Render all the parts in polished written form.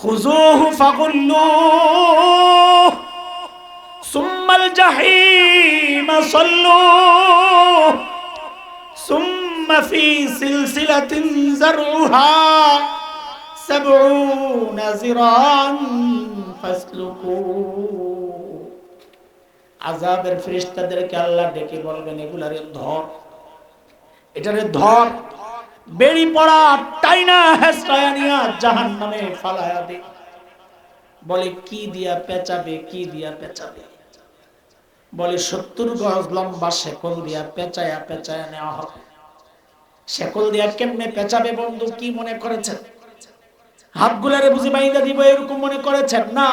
খুযূহু ফাগুল্লুহু সুম্মাল জাহিমা সাল্লুহু সুম্মা ফী সিলসিলাতিন যারউহা সাবউনা যিরাআন ফাসলুকু। আযাবের ফেরেশতাদেরকে আল্লাহ ডেকে বলবেন, এগুলারে ধর, এটারে ধর, বেড়ি পড়া টাইনা হেসরায়া নিয়া জাহান্নামে ফালায়া দে। বলে কি দিয়া পেঁচাবে, কি দিয়া পেঁচাবে? বলে 70 গজ লম্বা শেকল দিয়া পেঁচায়া পেঁচায়া নেওয়া হবে। শেকল দিয়া কেমনে পেঁচাবে বন্ধু, কি মনে করেছেন? হাতগুলারে বুঝি বাইন্দা দিব এরকম মনে করেছেন? না।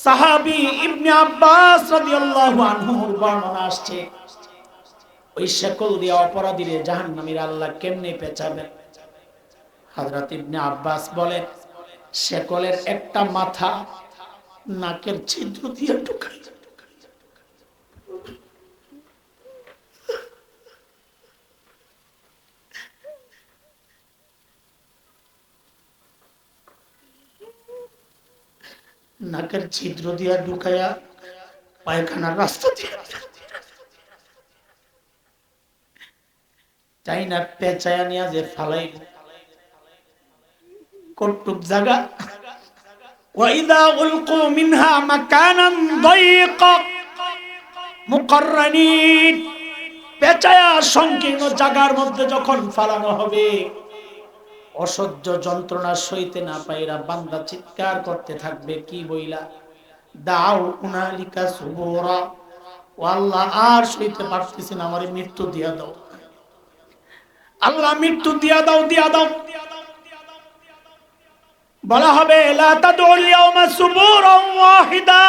সাহাবী ইবনে আব্বাস রাদিয়াল্লাহু আনহুর বর্ণনা আসছে, ওই শেকল দিয়া অপরাধীরে জাহান্নামীর আল্লাহ কেমনে পেঁচাবেন? হযরত ইবনে আব্বাস বলেন, শেকলের একটা মাথা নাকের ছিদ্র দিয়ে ঢুকাই, নাকের ছিদ্র দিয়া ঢুকাইয়া পায়খানার রাস্তা দিয়ে তাই না পেঁচায়া নিয়া যে ফালাই কটুক জায়গা। ওয়াইদা উলকু মিনহা মাকানান দায়ীকা মুকাররানিন, পেঁচায়া সংকীর্ণ জায়গার মধ্যে যখন ফালানো হবে, অসহ্য যন্ত্রণা সইতে না পাইরা বান্দা চিৎকার করতে থাকবে, কি বইলা? দাও উনালিকা সুবুরা, ও আল্লাহ আর সইতে পারতেছি না, আমারে মৃত্যু দিয়া দাও, আল্লাহ মৃত্যু দিয়া দাও, দিয়া দাও। বলা হবে লা তাদউল ইয়াওমা সুবুরান ওয়াহিদা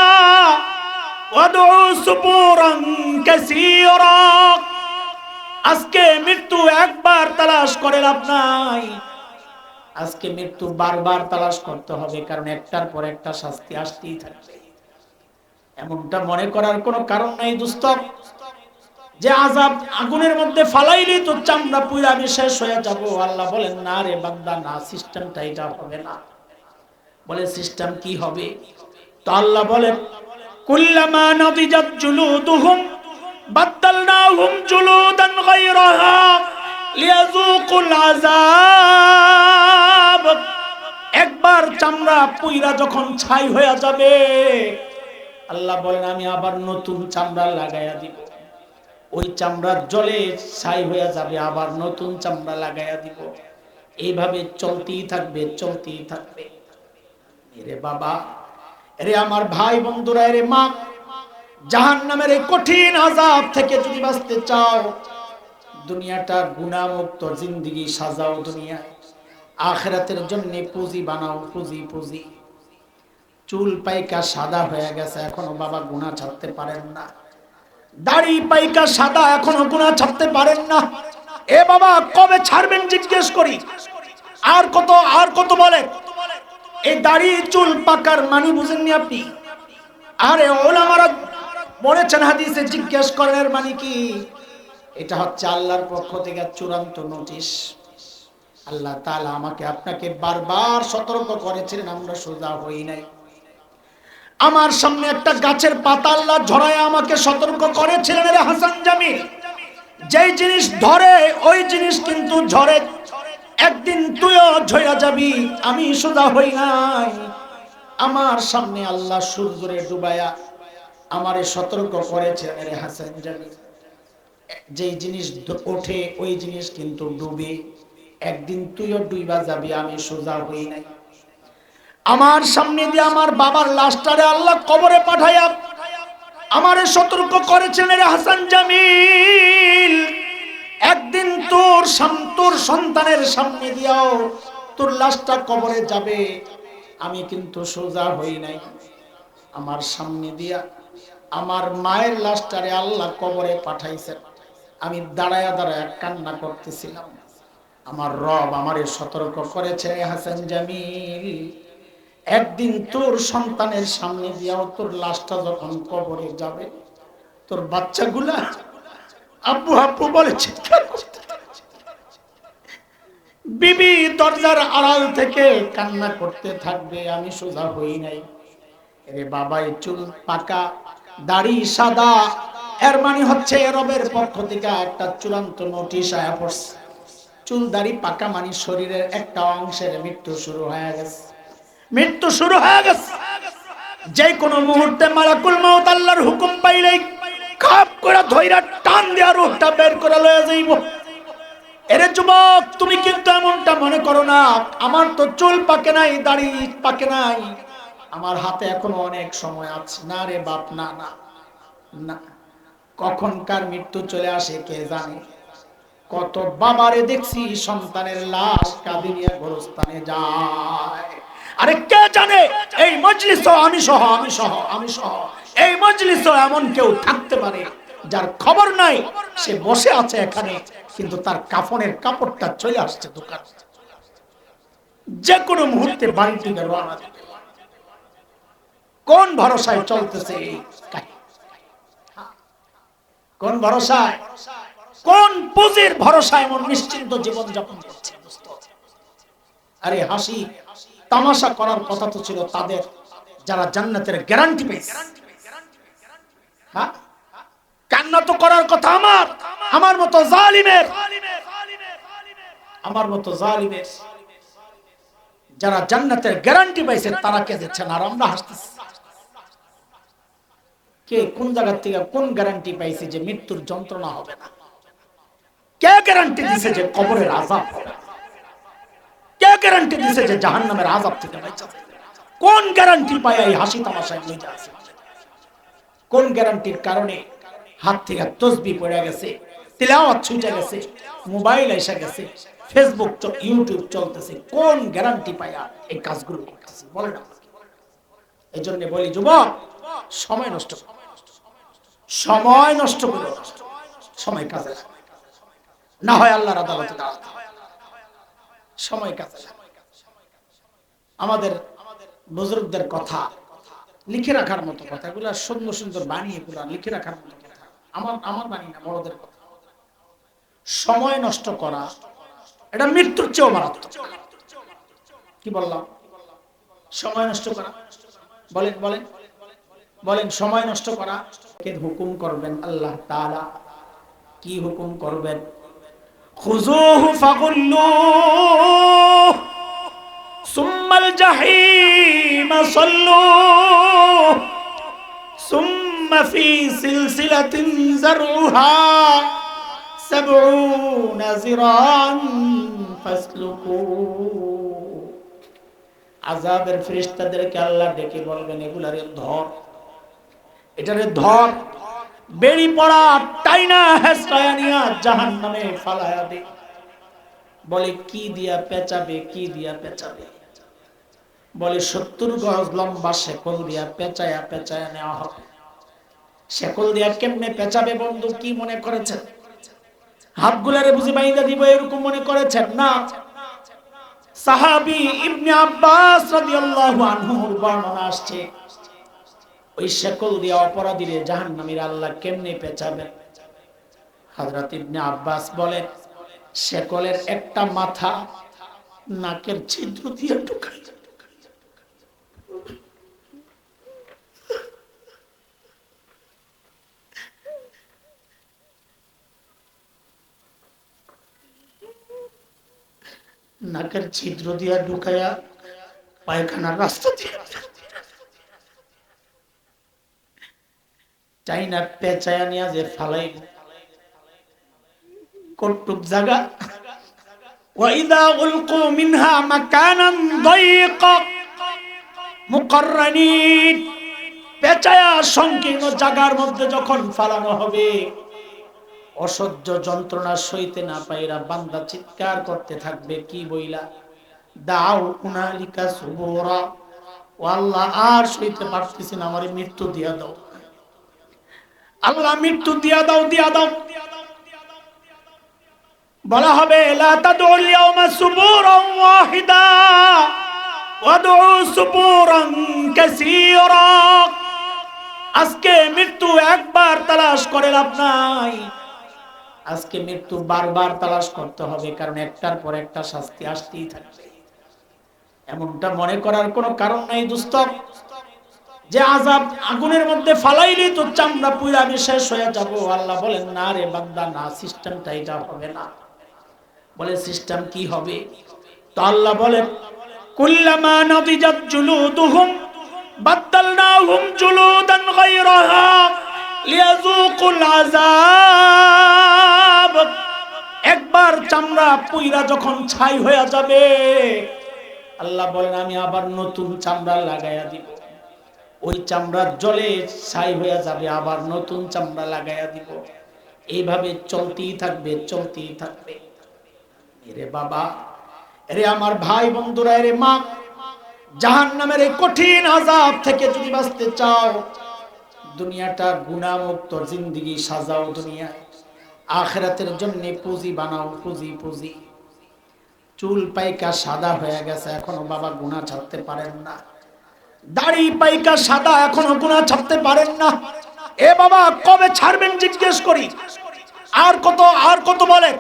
ওয়াদউ সুবুরান কাসীরা, আজকে মৃত্যু একবার তালাশ করে লাভ নাই, আজকে মৃত্যু বারবার তালাশ করতে হবে, কারণ একটার পর একটা শাস্তি আসতেই থাকবে। এমনটা মনে করার কোনো কারণ নাই দোস্ত, যে আযাব আগুনের মধ্যে ফালাইলেই তো চামড়া পুড়ে আমি শেষ হয়ে যাব। আল্লাহ বলেন, না রে বান্দা, না, সিস্টেমটা এটা হবে না। বলে সিস্টেম কি হবে? তো আল্লাহ বলেন, কুল্লামা নাদিজাত জুলুদুহুম বাদদালনাহুম জুলুদান গায়রাহা লিয়াযুকুল আযাব। একবার চামড়া পুইরা যখন ছাই হয়ে যাবে, আল্লাহ বলেন আমি আবার নতুন চামড়া লাগাইয়া দিব। ওই চামড়া জলে ছাই হয়ে যাবে, আবার নতুন চামড়া লাগাইয়া দিব। এইভাবে চলতেই থাকবে, চলতেই থাকবে। এরে বাবা, এরে আমার ভাই বন্ধুরা, এরে মা, জাহান্নামের এই কঠিন আযাব থেকে যদি বাঁচতে চাও, দুনিয়াটা গুনাহমুক্ত জিন্দেগি সাজাও দুনিয়ায়, আখিরাতের জন্য পুঁজি বানাও, পুঁজি পুঁজি। চুল পাইকা সাদা হয়ে গেছে, এখনো বাবা গুনাহ ছাড়তে পারেন না। দাড়ি পাইকা সাদা, এখনো গুনাহ ছাড়তে পারেন না। এ বাবা কবে ছাড়বেন জিজ্ঞেস করি? আর কত, আর কত বলে? এই দাড়ি চুল পাকার মানে বুঝেননি আপনি? আরে ওলামারা বলেছেন হাদিসে, জিজ্ঞেস করেন এর মানে কি? এটা হচ্ছে আল্লাহর পক্ষ থেকে চূড়ান্ত নোটিশ। আল্লাহ তাআলা আমাকে আপনাকে বারবার সতর্ক করেছিলেন, আমরা সোজা হই নাই। আমার সামনে একটা গাছের পাতা আল্লাহ ঝরায় আমাকে সতর্ক করেছিলেন, রে হাসান জামিল, যেই জিনিস ধরে ওই জিনিস কিন্তু ঝরে, একদিন তুইও ঝইরা যাবি, আমি সোজা হই নাই। আমার সামনে আল্লাহ সূর্যরে ডুবায়া আমারে সতর্ক করেছিলেন, রে হাসান জামিল, যেই জিনিস ওঠে ওই জিনিস কিন্তু ডুবে, একদিন তুইও ডুইবা যাবি, আমি সোজা হই নাই। আমার সামনে দিয়ে আমার বাবার লাশটারে আল্লাহ কবরে পাঠাইয়া আমারে সতর্ক করেছেন, রে হাসান জামিল, একদিন তোর সন্তানের সামনে দিয়াও তোর লাশটা কবরে যাবে, আমি কিন্তু সোজা হই নাই। আমার সামনে দিয়া আমার মায়ের লাশটারে আল্লাহ কবরে পাঠাইছেন, আমি দাঁড়ায়া দাঁড়ায়া কান্না করতেছিলাম। আমার রব আমারে সতর্ক করেছে, হাসান জামিল, একদিন তোর সন্তানের সামনে দিয়াও তোর লাশটা যখন কবরে যাবে, তোর বাচ্চাগুলা আব্বু আব্বু বলে চিৎকার করতে, বিবি দরজার আড়াল থেকে কান্না করতে থাকবে, আমি সোজা হই নাই। এরে বাবাই চুল পাকা, দাড়ি সাদা, এর মানে হচ্ছে রবের পক্ষ থেকে একটা চূড়ান্ত নোটিশ আয়া পড়ছে। চুল দাড়ি পাকা মানে শরীরের একটা অংশের মৃত্যু শুরু হয়ে গেছে, মৃত্যু শুরু হয়ে গেছে। যে কোনো মুহূর্তে মালাকুল মউত আল্লাহর হুকুম পাইলেই খাপ করে ধইরা টান দিয়া রূহটা বের করে লয়ে যাইব। এরে যুবক, তুমি কিন্তু এমনটা মনে করো না, আমার তো চুল পাকে নাই, দাড়ি পাকে নাই, আমার হাতে এখনো অনেক সময় আছে। না রে বাপ, না না না, কখনকার মৃত্যু চলে আসে কে জানে। কত বাবারে দেখছি সন্তানের লাশ কাঁধে নিয়ে গোরস্থানে যায়। আরে কে জানে এই মজলিসও আমি সহ, আমি সহ, আমি সহ এই মজলিসও এমন কেউ থাকতে পারে যার খবর নাই, সে বসে আছে এখানে কিন্তু তার কাফনের কাপড়টা চলে আসছে দোকান, যে কোনো মুহূর্তে বাড়ি থেকে রওনা দিবে। কোন ভরসায় চলতেছে এই কাহিনী? কোন ভরসায়, কোন পুঁজির ভরসায় এমন নিশ্চিন্ত জীবন যাপন করছে? আরে হাসি তামাশা করার কথা তো ছিল তাদের যারা জান্নাতের গ্যারান্টি পেয়েছে। হ্যাঁ, কান্না তো করার কথা আমার, আমার মতো জালিমের, আমার মতো জালিমের। যারা জান্নাতের গ্যারান্টি পাইছে তারা কেঁদেছেন আর আমরা হাসতেছি। কে কোন জায়গা থেকে কোন গ্যারান্টি পাইছে যে মৃত্যুর যন্ত্রণা হবে না? কে গ্যারান্টি দিছে যে কবরের আযাব হবে না? কে গ্যারান্টি দিছে যে জাহান্নামের আযাব থেকে বাঁচা যাবে? কোন গ্যারান্টি পায় এই হাসি তামাশায় লইয়া আছে? কোন গ্যারান্টির কারণে হাত থেকে তাসবিহ পড়ে গেছে, তিলাওয়াত ছুটে গেছে, মোবাইল এসে গেছে, ফেসবুক ইউটিউব চলতেছে? কোন গ্যারান্টি পায়া এই কাজগুলো করতেছে বলেন আমাকে? এই জন্য বলি যুবক, সময় নষ্ট করো, সময় নষ্ট করো, সময় কাজে লাগাও, না হয় আল্লাহর আদালতে দাঁড়াতে হবে। সময় কাজে লাগাও। আমাদের বুজুর্গদের কথা লিখে রাখার মতো কথা, এগুলা সুন্দর সুন্দর বাণী, এগুলা লিখে রাখার মতো কথা। আমার বাণী না, বড়দের কথা। সময় নষ্ট করা এটা মৃত্যুর চেয়েও মারাত্মক। কি বললাম? সময় নষ্ট করা, বলেন বলেন বলেন, সময় নষ্ট করা। কে হুকুম করবেন? আল্লাহ তাআলা কি হুকুম করবেন? খুযুহু ফাগুল্লুহু সুম্মাল জাহিমা সাল্লুহু সুম্মা ফি সিলসিলাতিন যারউহা সাবউনা যিরান ফাসলুকু। আযাবের ফেরেশতাদেরকে আল্লাহ ডেকে বলবেন, এগুলারে ধর, এটারে ধর, বেড়ি পড়া টাইনা হেসকায়া নিয়া জাহান্নামে ফালায়া দে। বলে কি দিয়া পেঁচাবে, কি দিয়া পেঁচাবে? বলে 70 গজ লম্বা শেকল দিয়া পেঁচায়া পেঁচায়া নেওয়া হবে। শেকল দিয়া কেমনে পেঁচাবে বন্ধু? কি মনে করেছেন হাতগুলারে বুঝি বাইন্দা দিব এরকম মনে করেছেন? না। সাহাবী ইবনে আব্বাস রাদিয়াল্লাহু আনহুর বর্ণনা আসছে, ওই শেকল দিয়া অপরাধীরে জাহান্নামীর আল্লাহ কেমনে পেঁচাবেন? হযরত ইবনে আব্বাস বলেন, শেকলের একটা মাথা নাকের ছিদ্র দিয়ে ঢুকায়, নাকের ছিদ্র দিয়া ঢুকায়া পায়খানার রাস্তা দিয়ে চাই না পেঁচায়া নিয়া যে ফালাই কটুক জায়গা। ওয়াইদা উলকু মিনহা মাকানান দায়ীকা মুকাররানিন, পেঁচায়া সংকীর্ণ জায়গার মধ্যে যখন ফালানো হবে, অসহ্য যন্ত্রণা সইতে না পাইরা বান্দা চিৎকার করতে থাকবে, কি বইলা? দাও উনালিকা সুবুরা, ও আল্লাহ আর সইতে পারতেছি না, আমারে মৃত্যু দিয়া দাও, আল্লাহ মৃত্যু দিয়া দাও, দিয়া দাও। বলা হবে, লা তাদউল ইয়াওমা সুবুরান ওয়াহিদা ওয়াদউ সুবুরান কাসীরা। আজকে মৃত্যু একবার তালাশ করে লাভ নাই, আজকে মৃত্যু বারবার তালাশ করতে হবে, কারণ একটার পর একটা শাস্তি আসতেই থাকবে। এমনটা মনে করার কোনো কারণ নাই দোস্ত, যে আযাব আগুনের মধ্যে ফালাইলেই তো চামড়া পুড়ে আমি শেষ হয়ে যাব। আল্লাহ বলেন না রে বান্দা, না, সিস্টেমটা এটা হবে না। বলে সিস্টেম কি হবে? তো আল্লাহ বলেন কুল্লামা নাদিজাত জুলুদুহুম বাদদালনাহুম জুলুদান গায়রাহা লিয়াযুকুল আযাব। একবার চামড়া পুইরা যখন ছাই হয়ে যাবে, আল্লাহ বলেন আমি আবার নতুন চামড়া লাগাইয়া দিব। ওই চামড়া জলে ছাই হয়ে যাবে, আবার নতুন চামড়া লাগাইয়া দিব। এইভাবে চলতেই থাকবে, চলতেই থাকবে। এরে বাবা, এরে আমার ভাই বন্ধুরা, এরে মা, জাহান্নামের এই কঠিন আযাব থেকে যদি বাঁচতে চাও, দুনিয়াটা গুনাহমুক্ত জিন্দেগি সাজাও দুনিয়ায়, আখিরাতের জন্য পুঁজি বানাও, পুঁজি পুঁজি। চুল পাইকা সাদা হয়ে গেছে, এখনো বাবা গুনাহ ছাড়তে পারেন না। দাড়ি পাইকা সাদা, এখনো গুনাহ ছাড়তে পারেন না। এ বাবা কবে ছাড়বেন জিজ্ঞেস করি? আর কত, আর কত বলে?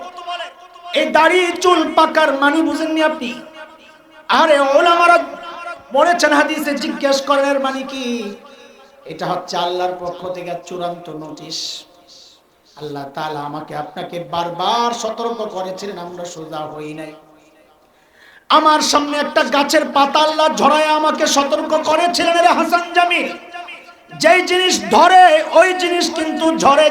এই দাড়ি চুল পাকার মানে বুঝেননি আপনি? আরে ওলামারা বলেছেন হাদিসে, জিজ্ঞেস করেন এর মানে কি? এটা হচ্ছে আল্লাহর পক্ষ থেকে চূড়ান্ত নোটিশ। আল্লাহ তাআলা আমাকে আপনাকে বারবার সতর্ক করেছিলেন, আমরা সোজা হই নাই। আমার সামনে একটা গাছের পাতা আল্লাহ ঝরায় আমাকে সতর্ক করেছিলেন, রে হাসান জামিল, যেই জিনিস ধরে ওই জিনিস কিন্তু ঝরে,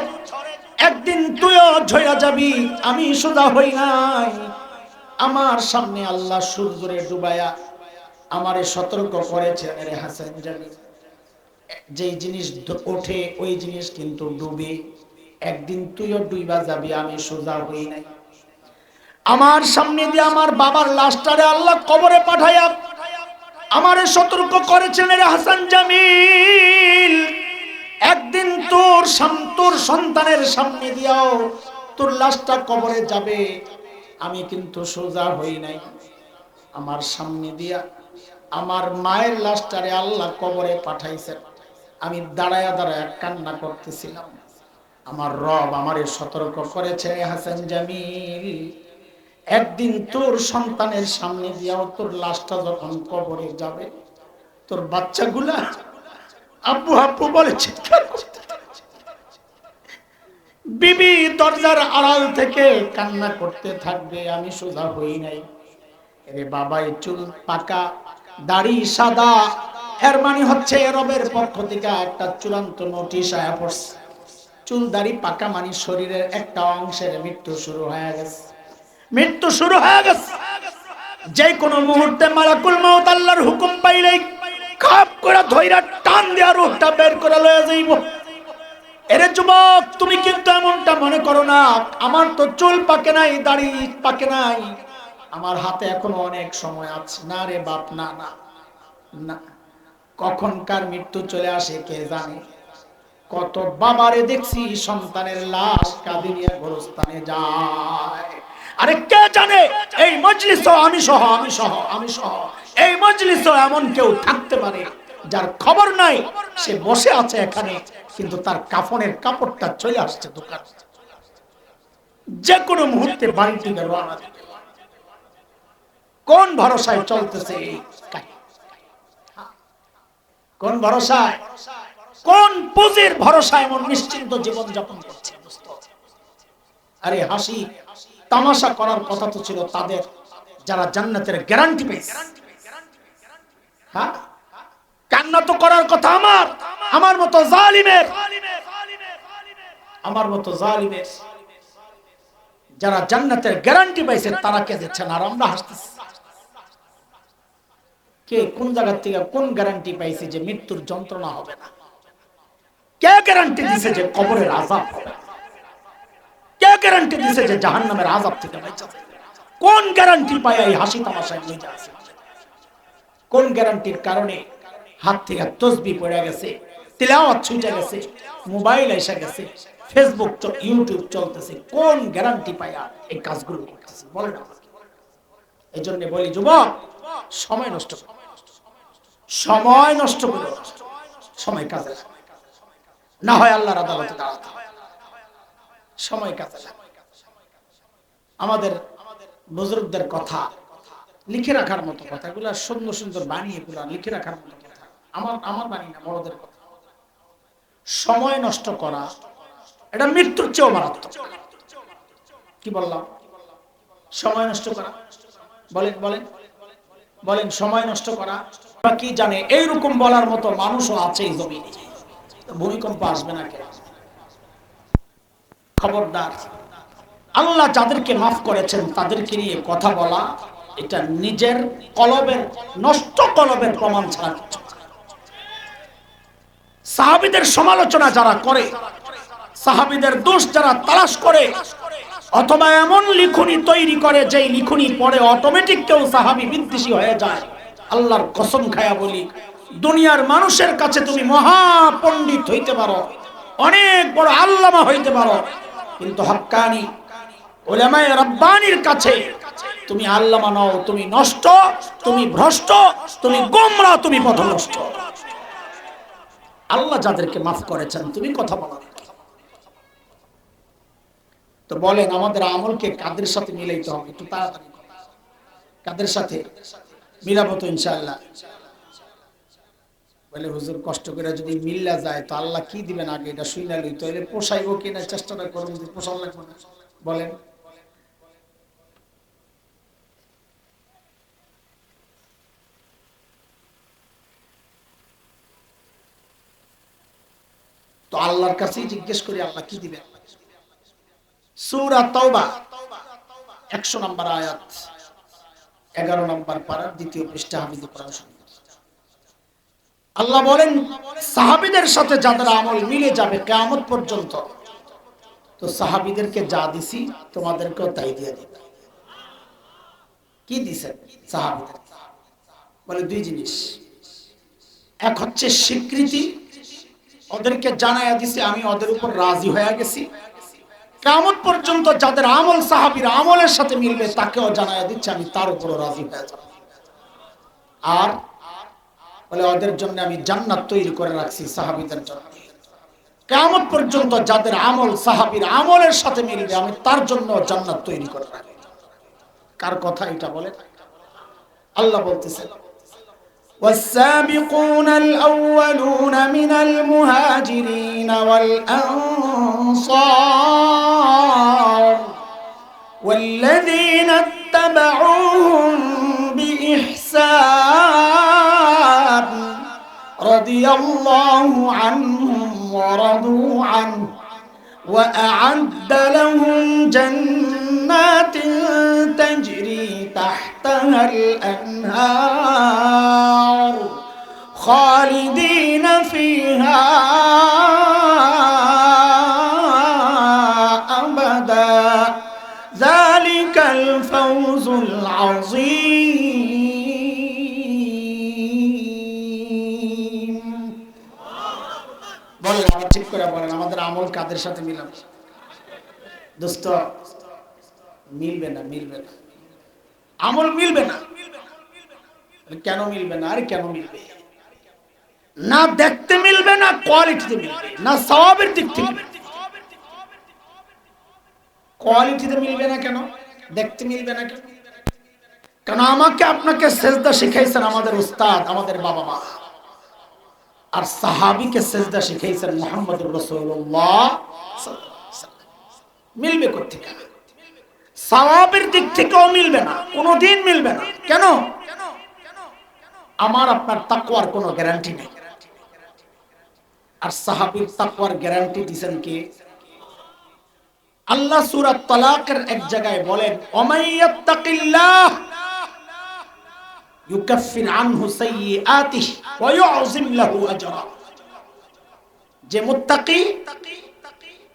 একদিন তুইও ঝরা যাবি, আমি সোজা হই নাই। আমার সামনে আল্লাহ সূর্যরে ডুবায়া আমারে সতর্ক করেছিলেন, রে হাসান জামিল, যেই জিনিস ওঠে ওই জিনিস কিন্তু ডুবে, একদিন তুইও ডুইবা যাবি, আমি সোজা হই নাই। আমার সামনে দিয়ে আমার বাবার লাশটারে আল্লাহ কবরে পাঠায়া আমারে সতর্ক করেছেন, রে হাসান জামিল, একদিন তোর সন্তানের সামনে দিয়াও তোর লাশটা কবরে যাবে, আমি কিন্তু সোজা হই নাই। আমার সামনে দিয়া আমার মায়ের লাশটারে আল্লাহ কবরে পাঠাইছেন, আমি দাঁড়ায়া দাঁড়ায়া কান্না করতেছিলাম। আমার রব আমারে সতর্ক করেছে, হাসান জামিল, একদিন তোর সন্তানের সামনে দিয়াও তোর লাশটা যখন কবরে যাবে, তোর বাচ্চাগুলা আব্বু আব্বু বলে চিৎকার করতে থাকবে, বিবি দরজার আড়াল থেকে কান্না করতে থাকবে, আমি সোজা হই নাই। এরে বাবাই চুল পাকা, দাড়ি সাদা, এর মানে হচ্ছে রবের পক্ষ থেকে একটা চূড়ান্ত নোটিশ আয়া পড়ছে। চুল দাড়ি পাকা মানে শরীরের একটা অংশের মৃত্যু শুরু হয়ে গেছে, মৃত্যু শুরু হয়ে গেছে। যে কোনো মুহূর্তে মালাকুল মউত আল্লাহর হুকুম পাইলেই খাপ করে ধইরা টান দেয়া রূহটা বের করে লয়ে যাইব। এরে যুবক, তুমি কিন্তু এমনটা মনে করো না, আমার তো চুল পাকে নাই, দাড়ি পাকে নাই, আমার হাতে এখনো অনেক সময় আছে। না রে বাপ, না না না, কখনকার মৃত্যু চলে আসে কে জানে। কত বাবারে দেখছি সন্তানের লাশ কাঁধে নিয়ে গোরস্থানে যায়, আরে কে জানে এই মজলিসও আমি সহ, আমি সহ, আমি সহ এই মজলিসও এমন কেউ থাকতে পারে যার খবর নাই, সে বসে আছে এখানে, কিন্তু তার কাফনের কাপড়টা চলে আসছে দোকান, যে কোনো মুহূর্তে বাড়ি থেকে রওনা দিবে। কোন ভরসায় চলতেছে এই কাহিনী? কোন ভরসায়, কোন পুঁজির ভরসায় এমন নিশ্চিন্ত জীবন যাপন করছে? আরে হাসি তামাশা করার কথা তো ছিল তাদের যারা জান্নাতের গ্যারান্টি পেয়েছে। হ্যাঁ, কান্না তো করার কথা আমার মতো জালিমের, আমার মতো জালিমের। যারা জান্নাতের গ্যারান্টি পাইছে তারা কেঁদেছেন আর আমরা হাসতেছি। কে কোন জায়গা থেকে কোন গ্যারান্টি পাইছে যে মৃত্যুর যন্ত্রণা হবে না? কে গ্যারান্টি দিছে যে কবরের আযাব হবে না? কে গ্যারান্টি দিছে যে জাহান্নামের আযাব থেকে বাঁচা যাবে? কোন গ্যারান্টি পায় এই হাসি তামাশায় নিয়ে যাচ্ছে? কোন গ্যারান্টির কারণে হাত থেকে তাসবিহ পড়ে গেছে, তিলাওয়াত ছুটে গেছে, মোবাইল এসে গেছে, ফেসবুক ইউটিউব চলতেছে? কোন গ্যারান্টি পায়া এই কাজগুলো করতেছে বলেন আমাকে? এই জন্য বলি যুবক, সময় নষ্ট করো, সময় নষ্ট করো, সময় কাজে লাগে, না হয় আল্লাহর আদালতে দাঁড়াতে হবে। সময় কাজে লাগে, আমাদের বুজুর্গদের কথা লিখে রাখার মতো কথা, এগুলা সুন্দর সুন্দর বাণী, এগুলা লিখে রাখার মতো কথা। আমার বাণী না, বড়দের কথা। সময় নষ্ট করা এটা মৃত্যুর চেয়েও মারাত্মক। কি বললাম? সময় নষ্ট করা, বলেন বলেন বলেন, সময় নষ্ট করা কি জানে? এইরকম বলার মতো মানুষও আছে এই জমিনে। ভূমিকম্প আসবে না কেন? খবরদার, আল্লাহ যাদেরকে মাফ করেছেন তাদেরকে নিয়ে কথা বলা এটা নিজের কলবের নষ্ট কলবের প্রমাণ ছাড়া কিছু না। সাহাবীদের সমালোচনা যারা করে, সাহাবীদের দোষ যারা তালাশ করে, অথবা এমন লিখনি তৈরি করে যেই লিখনি পড়ে অটোমেটিক কেউ সাহাবী বিদ্বেষী হয়ে যায়, আল্লাহর কসম খায়া বলি, দুনিয়ার মানুষের কাছে তুমি মহা পণ্ডিত হইতে পারো, অনেক বড় আল্লামা হইতে পারো, কিন্তু হক্কানি উলামায়ে রাব্বানির কাছে তুমি আল্লামা নও, তুমি নষ্ট, তুমি ভ্রষ্ট, তুমি গোমরা, তুমি পথভ্রষ্ট। আল্লাহ যাদেরকে মাফ করেছেন তুমি কথা বলো। তো বলেন আমাদের আমলকে কাদের সাথে মিলাইতে হবে? একটু তাড়াতাড়ি কাদের সাথে মিলাবো? তো ইনশাআল্লাহ। বলে হুজুর কষ্ট করে যদি মিল্লা যায় তো আল্লাহ কি দিবেন আগে এটা শুইনা লই, তো এর পোষাইবো কিনা চেষ্টাটা করুন, যদি পোষাল লাগবে না বলেন। তো আল্লাহর কাছেই জিজ্ঞেস করি আল্লাহ কি দিবেন। সূরা তাওবা 100 নম্বর আয়াত, 11 নম্বর পারা, দ্বিতীয় পৃষ্ঠা, হাফিজুল কোরআন শরীফ। আল্লাহ বলেন সাহাবীদের সাথে যাদের আমল মিলে যাবে কিয়ামত পর্যন্ত, তো সাহাবীদেরকে যা দিছি তোমাদেরকেও তাই দিয়ে দিব। কি দিছেন সাহাবীদের? বলে দুই জিনিস। এক হচ্ছে স্বীকৃতি, ওদেরকে জানায়া দিছি আমি ওদের উপর রাজি হয়ে গেছি। কিয়ামত পর্যন্ত যাদের আমল সাহাবীর আমলের সাথে মিলবে তাকেও জানায়া দিচ্ছি আমি তার উপর রাজি হয়ে যাব। আর বলে ওদের জন্য আমি জান্নাত তৈরি করে রাখছি সাহাবীদের জন্য। কিয়ামত পর্যন্ত যাদের আমল সাহাবীর আমলের সাথে মিলবে আমি তার জন্য জান্নাত তৈরি করে রাখি। কার কথা এটা বলে? আল্লাহ বলতেছেন والسابقون الأولون من المهاجرين والأنصار والذين اتبعوهم بإحسان رضي الله عنهم ورضوا عنه وأعد لهم جنات تجري تحتها الأنهار خالدين فيها أبدا ذلك الفوز العظيم. বলেন ঠিক করে বলেন আমাদের আমল কাদের সাথে মিলাবে? দোস্ত মিলবে না, মিলবে না, আমল মিলবে না। কেন মিলবে না? আর কেন মিলবে না? দেখতে মিলবে না, কোয়ালিটিতে মিলবে না, সওয়াবের দিক থেকে কোয়ালিটিতে মিলবে না। কেন দেখতে মিলবে না? কেন? কারণ আমাকে আপনাকে সেজদা শিখাইছেন আমাদের উস্তাদ, আমাদের বাবা মা, আর সাহাবীকে সেজদা শিখাইছেন মুহাম্মদুর রাসূলুল্লাহ। মিলবে কোত্থেকে? সওয়াবের দিক থেকেও মিলবে না, কোনোদিন মিলবে না। কেন? আমার আপনার তাকওয়ার কোনো গ্যারান্টি নেই, আর সাহাবীর তাকওয়ার গ্যারান্টি দিবেন কে? আল্লাহ সূরা তালাকের এক জায়গায় বলেন ওমাইয়াত্তাকিল্লাহ ইউকাফির আনহু সাইয়্যাতিহি ওয়া ইউযিম লাহু আজরা। যে মুত্তাকি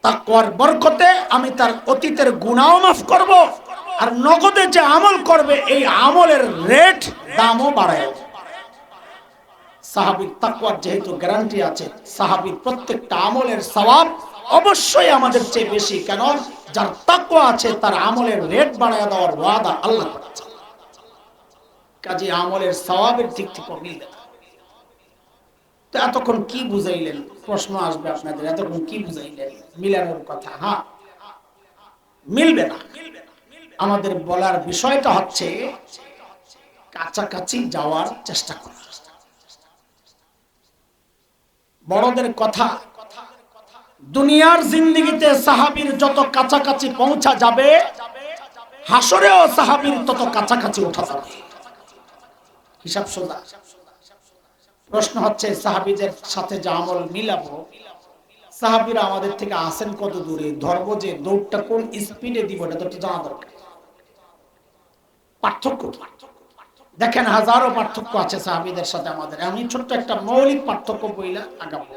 তাকওয়ার বরকতে আমি তার অতীতের গুনাহও maaf করব, আর নগদে যে আমল করবে এই আমলের রেট দামও বাড়ায়। সাহাবীর তাকওয়ার যেহেতু গ্যারান্টি আছে, সাহাবীর প্রত্যেকটা আমলের সওয়াব অবশ্যই আমাদের চেয়ে বেশি। কেন? যার তাকওয়া আছে তার আমলের রেট বাড়ায় দেওয়ার ওয়াদা আল্লাহ করেছেন। কাজে আমলের সওয়াবের দিক থেকে মিলবে না। তো এতক্ষণ কি বুঝাইলেন? প্রশ্ন আসবে আপনাদের, এতক্ষণ কি বুঝাইলেন? মিলানোর কথা। হ্যাঁ, মিলবে না। আমাদের বলার বিষয়টা হচ্ছে কাছাকাছি যাওয়ার চেষ্টা করা। বড়দের কথা, দুনিয়ার জিন্দেগিতে সাহাবীর যত কাছাকাছি পৌঁছা যাবে, হাসরেও সাহাবীর তত কাছাকাছি ওঠা যাবে। হিসাব সোজা। প্রশ্ন হচ্ছে সাহাবীদের সাথে যে আমল মিলাবো, সাহাবীরা আমাদের থেকে আসেন কত দূরে, ধরবো যে দৌড়টা কোন স্পিডে দিব, এটা তো জানা দরকার। পার্থক্য কি? দেখেন হাজারো পার্থক্য আছে সাহাবীদের সাথে আমাদের। আমি ছোট্ট একটা মৌলিক পার্থক্য বইলা আগাবো।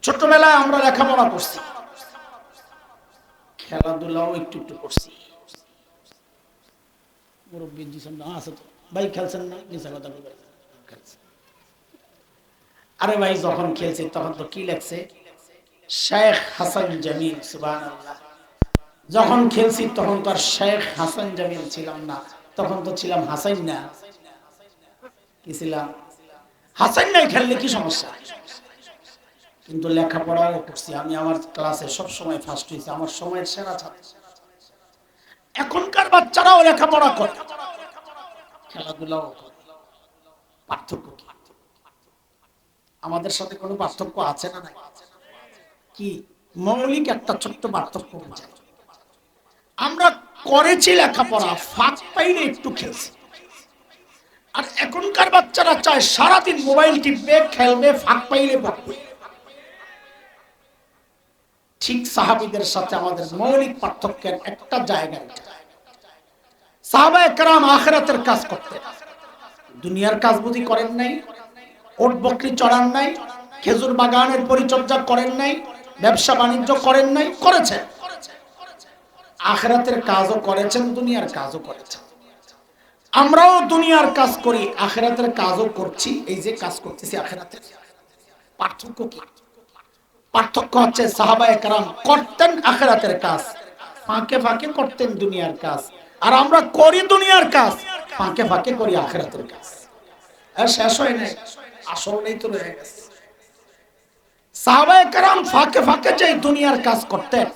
ছোটবেলায় আমরা লেখাপড়া করছি, খেলাধুলাও একটু একটু করছি। মুরব্বী দিছেন না আছে তো ভাই, খেলছেন না? নিচে কথা বলবেন। আরে ভাই যখন খেলছি তখন তো কি লেখছে, শেখ হাসান জামিল। সুবহানাল্লাহ। যখন খেলছি তখন তো আর শেখ হাসান জামিল ছিলাম না, তখন তো ছিলাম হাসান না। কি ছিলাম? হাসান নাই। খেললে কি সমস্যা? কিন্তু লেখাপড়াও করছি আমি। আমার ক্লাসে সব সময় ফার্স্ট হয়েছে, আমার সময়ের সেরা ছাত্র। এখনকার বাচ্চারাও লেখাপড়া করে, খেলাধুলাও করে। পার্থক্য কি? আমাদের সাথে কোনো পার্থক্য আছে না? নাই? কি? মৌলিক একটা ছোট্ট পার্থক্য আছে। আমরা করেছি লেখাপড়া, ফাঁক পাইলে একটু খেলছি। আর এখনকার বাচ্চারা চায় সারাদিন মোবাইল টিপবে, খেলবে, ফাঁক পাইলে পড়বে। ঠিক সাহাবীদের সাথে আমাদের মৌলিক পার্থক্যের একটা জায়গা। সাহাবায়ে কেরাম আখিরাতের কাজ করতেন, দুনিয়ার কাজ বুঝি করেন নাই? ওট বকরি চড়ান নাই? খেজুর বাগানের পরিচর্যা করেন নাই? ব্যবসা বাণিজ্য করেন নাই? করেছেন। আখিরাতের কাজও করেছেন, দুনিয়ার কাজও করেছেন। আমরাও দুনিয়ার কাজ করি, আখিরাতের কাজও করছি। এই যে কাজ করতেছি আখিরাতের। পার্থক্য কি? পার্থক্য হচ্ছে সাহাবায়ে কেরাম করতেন আখিরাতের কাজ, ফাঁকে ফাঁকে করতেন দুনিয়ার কাজ। আর আমরা করি দুনিয়ার কাজ, ফাঁকে ফাঁকে করি আখিরাতের কাজ। আর শেষ হয় নাই, আসল নেই তো রয়ে গেছে। সাহাবায়ে কেরাম ফাঁকে ফাঁকে যে দুনিয়ার কাজ করতেন,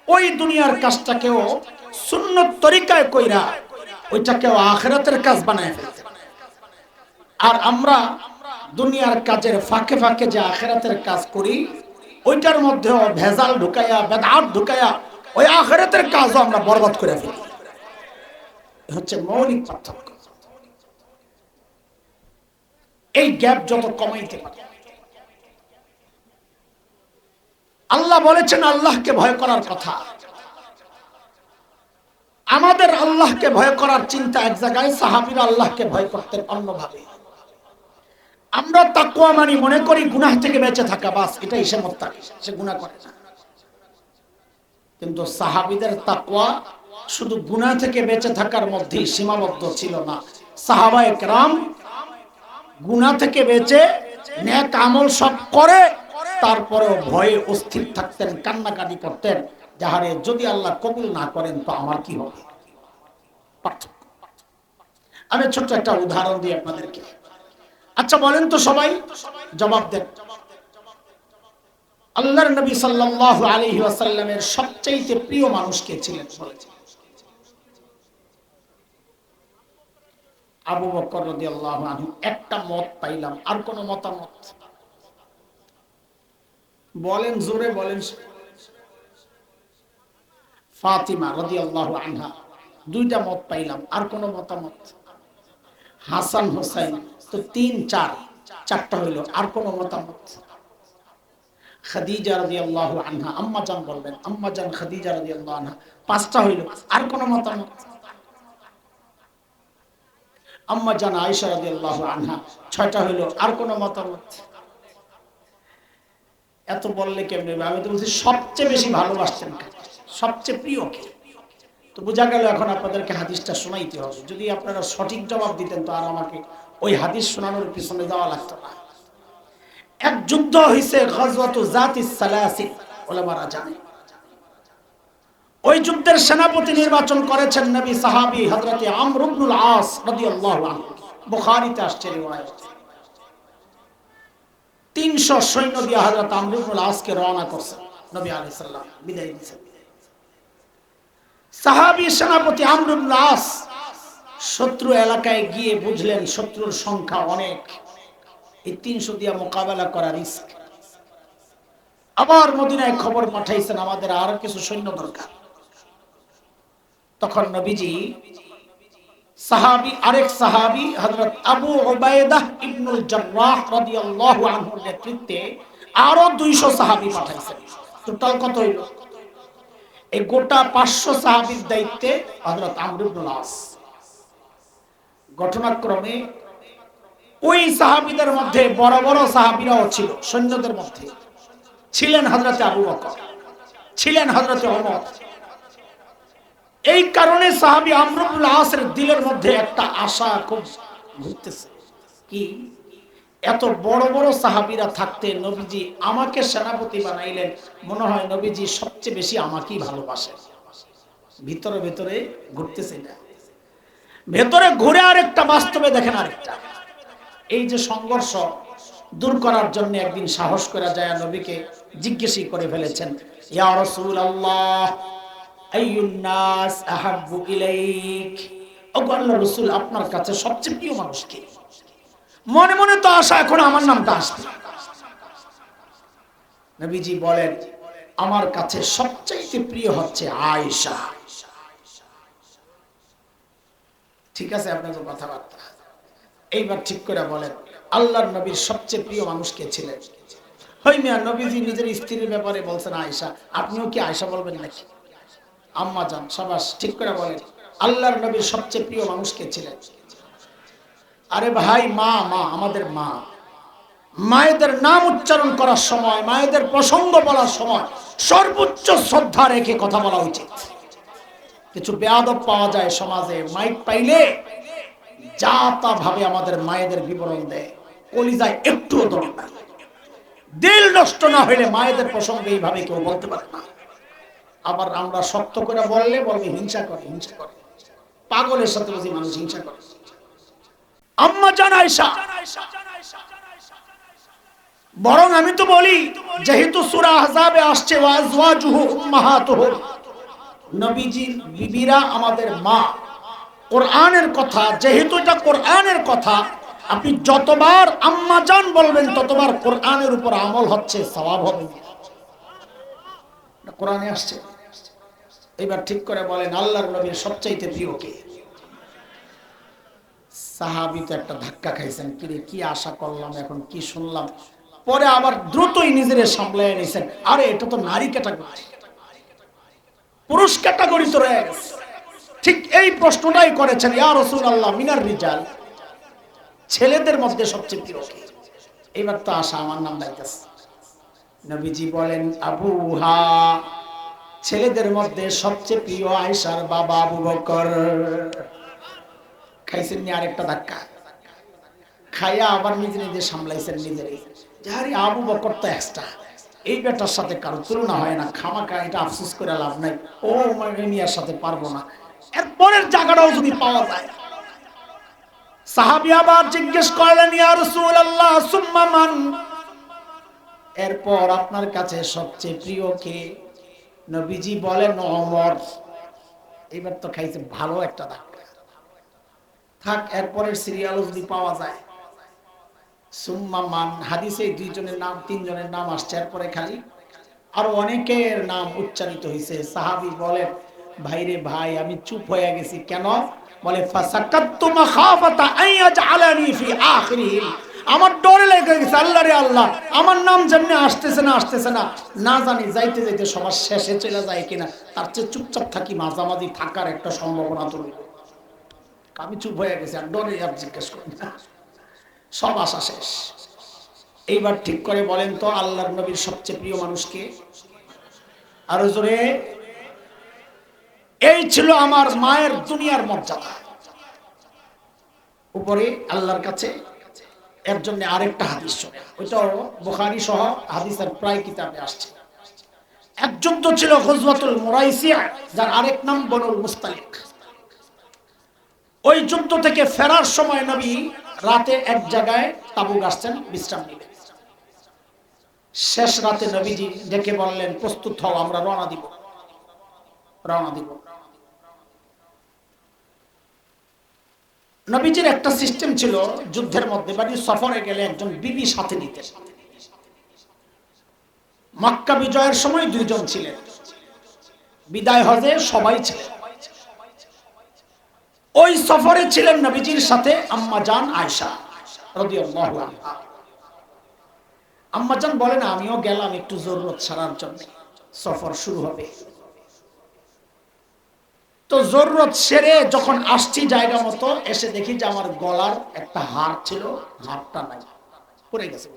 ওই দুনিয়ার কাজটাকেও সুন্নত তরিকায় কইরা ওইটাকেও আখিরাতের কাজ বানায় ফেলতেন। আর আমরা দুনিয়ার কাজের ফাঁকে ফাঁকে যে আখিরাতের কাজ করি, ওইটার মধ্যেও ভেজাল ঢুকাইয়া, বেদাত ঢুকাইয়া ওই আখিরাতের কাজও আমরা বরবাদ করে ফেলি। হচ্ছে মৌলিক পার্থক্য। এই গ্যাপ যত কমাইতে পারে। আল্লাহ বলেছেন আল্লাহকে ভয় করার কথা। আমাদের আল্লাহকে ভয় করার চিন্তা এক জায়গায়, সাহাবীরা আল্লাহকে ভয় করতেন অন্যভাবে। আমরা তাকওয়া মানি, মনে করি গুনাহ থেকে বেঁচে থাকা, বাস এটাই সে মুত্তাকি, সে গুনাহ করে না। কিন্তু সাহাবীদের তাকওয়া শুধু গুনাহ থেকে বেঁচে থাকার মধ্যেই সীমাবদ্ধ ছিল না। সাহাবায়ে কেরাম গুনাহ থেকে বেঁচে নেক আমল সব করে, তারপরেও ভয়ে অস্থির থাকতেন, কান্নাকাটি করতেন, যাহারে যদি আল্লাহ কবুল না করেন তো আমার কি হবে। পার্থক্য। আমি ছোট্ট একটা উদাহরণ দিই আপনাদেরকে। আচ্ছা বলেন তো সবাই, জবাব দেন। আল্লাহর নবী সাল্লাল্লাহু আলাইহি ওয়াসাল্লামের সবচেয়ে প্রিয় মানুষ কে ছিলেন? আবু বকর রাদিয়াল্লাহু আনহু। একটা মত পাইলাম, আর কোন মতামত বলেন, জোরে বলেন। ফাতিমা রাদিয়াল্লাহু আনহা। দুইটা মত পাইলাম, আর কোন মতামত? হাসান হোসেন। তো তিন, চারটা হইল, আর কোন মতামত? খাদিজা রাদিয়াল্লাহু আনহা। আম্মা জান বলবেন, আম্মা জান খাদিজা রাদিয়াল্লাহু আনহা। পাঁচটা হইল, আর কোন মতামত? আম্মা জান আয়েশা রাদিয়াল্লাহু আনহা। ছয়টা হইল, আর কোন মতামত? এত বললে কেমনে? আমি তো বলছি সবচেয়ে বেশি ভালোবাসতেন, সবচেয়ে প্রিয় কে? তো বোঝা গেল এখন আপনাদেরকে হাদিসটা শোনাইতে হবে। যদি আপনারা সঠিক জবাব দিতেন তো আর আমাকে ওই হাদিস শোনানোর পিছনে যাওয়া লাগতো না। এক যুদ্ধ হইছে, গজওয়াতু যাতিস সালাসিল, ওলামারা জানে। ওই যুদ্ধের সেনাপতি নির্বাচন করেছেন নবী সাহাবী হযরতে আমর ইবনুল আস রাদিয়াল্লাহু আনহু। বুখারীতে আসছে রিওয়ায়াত। 300 সৈন্য দিয়ে হযরত আমর ইবনুল আসকে রওনা করছেন নবী আলাইহিস সালাম, বিদায় দিয়েছেন। সাহাবী সেনাপতি আমর ইবনে আস শত্রু এলাকায় গিয়ে বুঝলেন শত্রুর সংখ্যা অনেক, এই 300 দিয়া মোকাবেলা করা রিস্ক। আবার মদিনায় খবর পাঠাইছেন আমাদের আরো কিছু সৈন্য দরকার। তখন নবীজি আরেক সাহাবী হযরত আবু উবাইদাহ ইবনুল জাররাহ রাদিয়াল্লাহু আনহুর নেতৃত্বে আরো 200 সাহাবী পাঠাইছেন। টোটাল কত হইল? এই গোটা 500 সাহাবীর দায়িত্বে হযরত আমর ইবনুল আস। ঘটনাক্রমে ওই সাহাবীদের মধ্যে বড় বড় সাহাবীরাও ছিল। সৈন্যদের মধ্যে ছিলেন হযরত আবু বকর, ছিলেন হযরত ওমর। এই কারণে সাহাবী আমর ইবনুল আসের দিলের মধ্যে একটা আশা খুব ঘুরতেছে, কি এত বড় বড় সাহাবীরা থাকতে নবীজি আমাকে সেনাপতি বানাইলেন, মনে হয় নবীজি সবচেয়ে বেশি আমাকেই ভালোবাসেন। ভিতরে ভিতরে ঘুরতেছে না, ভেতরে ঘুরে আরেকটা, বাস্তবে দেখেন আরেকটা। এই যে সংঘর্ষ দূর করার জন্য একদিন সাহস করে যায় নবীকে জিজ্ঞেসই করে ফেলেছেন, ইয়া রাসূলুল্লাহ আইয়ুন নাস আহাব্বু ইলাইক, ওগো আল্লাহর রাসূল আপনার কাছে সবচেয়ে প্রিয় মানুষ কে? মনে মনে তো আশা এখন আমার নামটা আসবে। নবীজি বলেন, আমার কাছে সবচেয়ে প্রিয় হচ্ছে আয়েশা। ঠিক আছে আপনাদের কথাবার্তা, এইবার ঠিক করে বলেন আল্লাহর নবীর সবচেয়ে প্রিয় মানুষ কে ছিলেন? হই মিয়া, নবীজি নিজের স্ত্রীর ব্যাপারে বলছেন আয়েশা, আপনিও কি আয়েশা বলবেন নাকি? আম্মা জান, সাবাস, ঠিক করে বলেন আল্লাহর নবীর সবচেয়ে প্রিয় মানুষ কে ছিলেন? আরে ভাই, মা, মা, আমাদের মা। মায়েদের নাম উচ্চারণ করার সময়, মায়েদের প্রসঙ্গ বলার সময় সর্বোচ্চ শ্রদ্ধা রেখে কথা বলা উচিত। কিছু বেয়াদব পাওয়া যায় সমাজে, মাইক পাইলে যা তা ভাবে আমাদের মায়েদের বিবরণ দেয়, কলিজায় একটুও দরদ নাই। দিল নষ্ট না হইলে মায়েদের প্রসঙ্গে এইভাবে কেউ বলতে পারে না। আবার আমরা শক্ত করে বললে বলবে হিংসা করে, হিংসা করে। পাগলের সাথে বুঝি মানুষ হিংসা করে। আম্মা জান আয়েশা, বরং আমি তো বলি যেহেতু সূরা আহজাবে আসছে ওয়া আজওয়াজুহু উম্মাহাতুহুম, নবীজির বিবিরা আমাদের মা। কোরআনের কথা, যেহেতু এটা কোরআনের কথা, আপনি যতবার আম্মা জান বলবেন ততবার কোরআনের উপর আমল হচ্ছে, সওয়াব হবে। কোরআনে আসছে। এবার ঠিক করে বলেন আল্লাহর নবীর সবচাইতে প্রিয় কে? সাহাবী তো একটা ধাক্কা খাইছেন, কিরে কি আশা করলাম, এখন কি শুনলাম। পরে আবার দ্রুতই নিজের সামলায় নিয়েছেন, আরে এটা তো নারী ক্যাটাগরি, পুরুষ ক্যাটাগরি তো রয়ে গেছে। ঠিক এই প্রশ্নটাই করেছেন, ইয়া রাসূলুল্লাহ মিনার রিজাল, ছেলেদের মধ্যে সবচেয়ে প্রিয় কে? এইবার তো আশা আমার নাম ডাইতেছে। নবীজি বলেন আবুহা, ছেলেদের মধ্যে সবচেয়ে প্রিয় আয়েশার বাবা আবু বকর। খাইছেন নি আরেকটা ধাক্কা, খাইয়া আবার নিজে নিজে সামলাইছেন নিজেরই, যাহারি আবু বকর তো এক্সট্রা, এই বেটার সাথে কারো তুলনা হয় না, খামাখা এটা আফসোস করে লাভ নাই, ও মিয়ার সাথে পারবো না। এরপরের জায়গাটাও যদি পাওয়া যায়। সাহাবী আবার জিজ্ঞেস করলেন, ইয়া রাসূলুল্লাহ সুম্মা মান, এরপর আপনার কাছে সবচেয়ে প্রিয় কে? নবীজি বলেন ওমর। এবার তো খাইছে ভালো একটা ধাক্কা। থাক, এরপরের সিরিয়ালও যদি পাওয়া যায়। সুম্মা মান, হাদিসে দুইজনের নাম তিনজনের নাম আসছে, এরপরে খালি আরো অনেকের নাম উচ্চারিত হয়েছে। সাহাবী বলেন, ভাইরে ভাই, আমি চুপ হয়ে গেছি। কেন? বলে ফাসাকাততু মাখাফাতা আইয়াজআলানি ফি আখিরিহি, আমার ডরে লেগে গেছে, আল্লাহ রে আল্লাহ, আমার নাম যেমনি আসতেছে না, না জানি যাইতে যাইতে সবার শেষে চলে যায় কিনা, তার চেয়ে চুপচাপ থাকি, মাঝামাঝি থাকার একটা সম্ভাবনা তৈরি। আমি চুপ হয়ে গেছি, আর ডরে আর জিজ্ঞেস করি না, সব আশা শেষ। এইবার ঠিক করে বলেন তো আল্লাহর নবীর সবচেয়ে প্রিয় মানুষকে? আরো জোরে। এই ছিল আমার মায়ের দুনিয়ার মর্যাদা। উপরে আল্লাহর কাছে এর জন্য আরেকটা হাদিস শোনে, ওইটাও বুখারী সহ হাদিসের প্রায় কিতাবে আসছে। এক যুদ্ধ ছিল গজওয়াতুল মুরাইসিয়া, যার আরেক নাম বনুল মুস্তালিক। ওই যুদ্ধ থেকে ফেরার সময় নবী রাতে এক জায়গায় তাবু গাছছেন বিশ্রাম নিলেন। শেষ রাতে নবীজি ডেকে বললেন, প্রস্তুত হও, আমরা রওনা দিব। নবীজির একটা সিস্টেম ছিল, যুদ্ধের মধ্যে বা সফরে গেলে একজন বিবি সাথে নিতেন। মক্কা বিজয়ের সময় দুইজন ছিলেন, বিদায় হজে সবাই ছিলেন। ওই সফরে ছিলেন নবীজির সাথে আম্মা জান আয়েশা রাদিয়াল্লাহু আনহা। আম্মা জান বলেন আমিও গেলাম একটু জরুরত সারার জন্য, সফর শুরু হবে। তো জরুরত সেরে যখন আসছি জায়গা মতো, এসে দেখি যে আমার গলার একটা হার ছিল, হারটা নাই, পড়ে গেছে।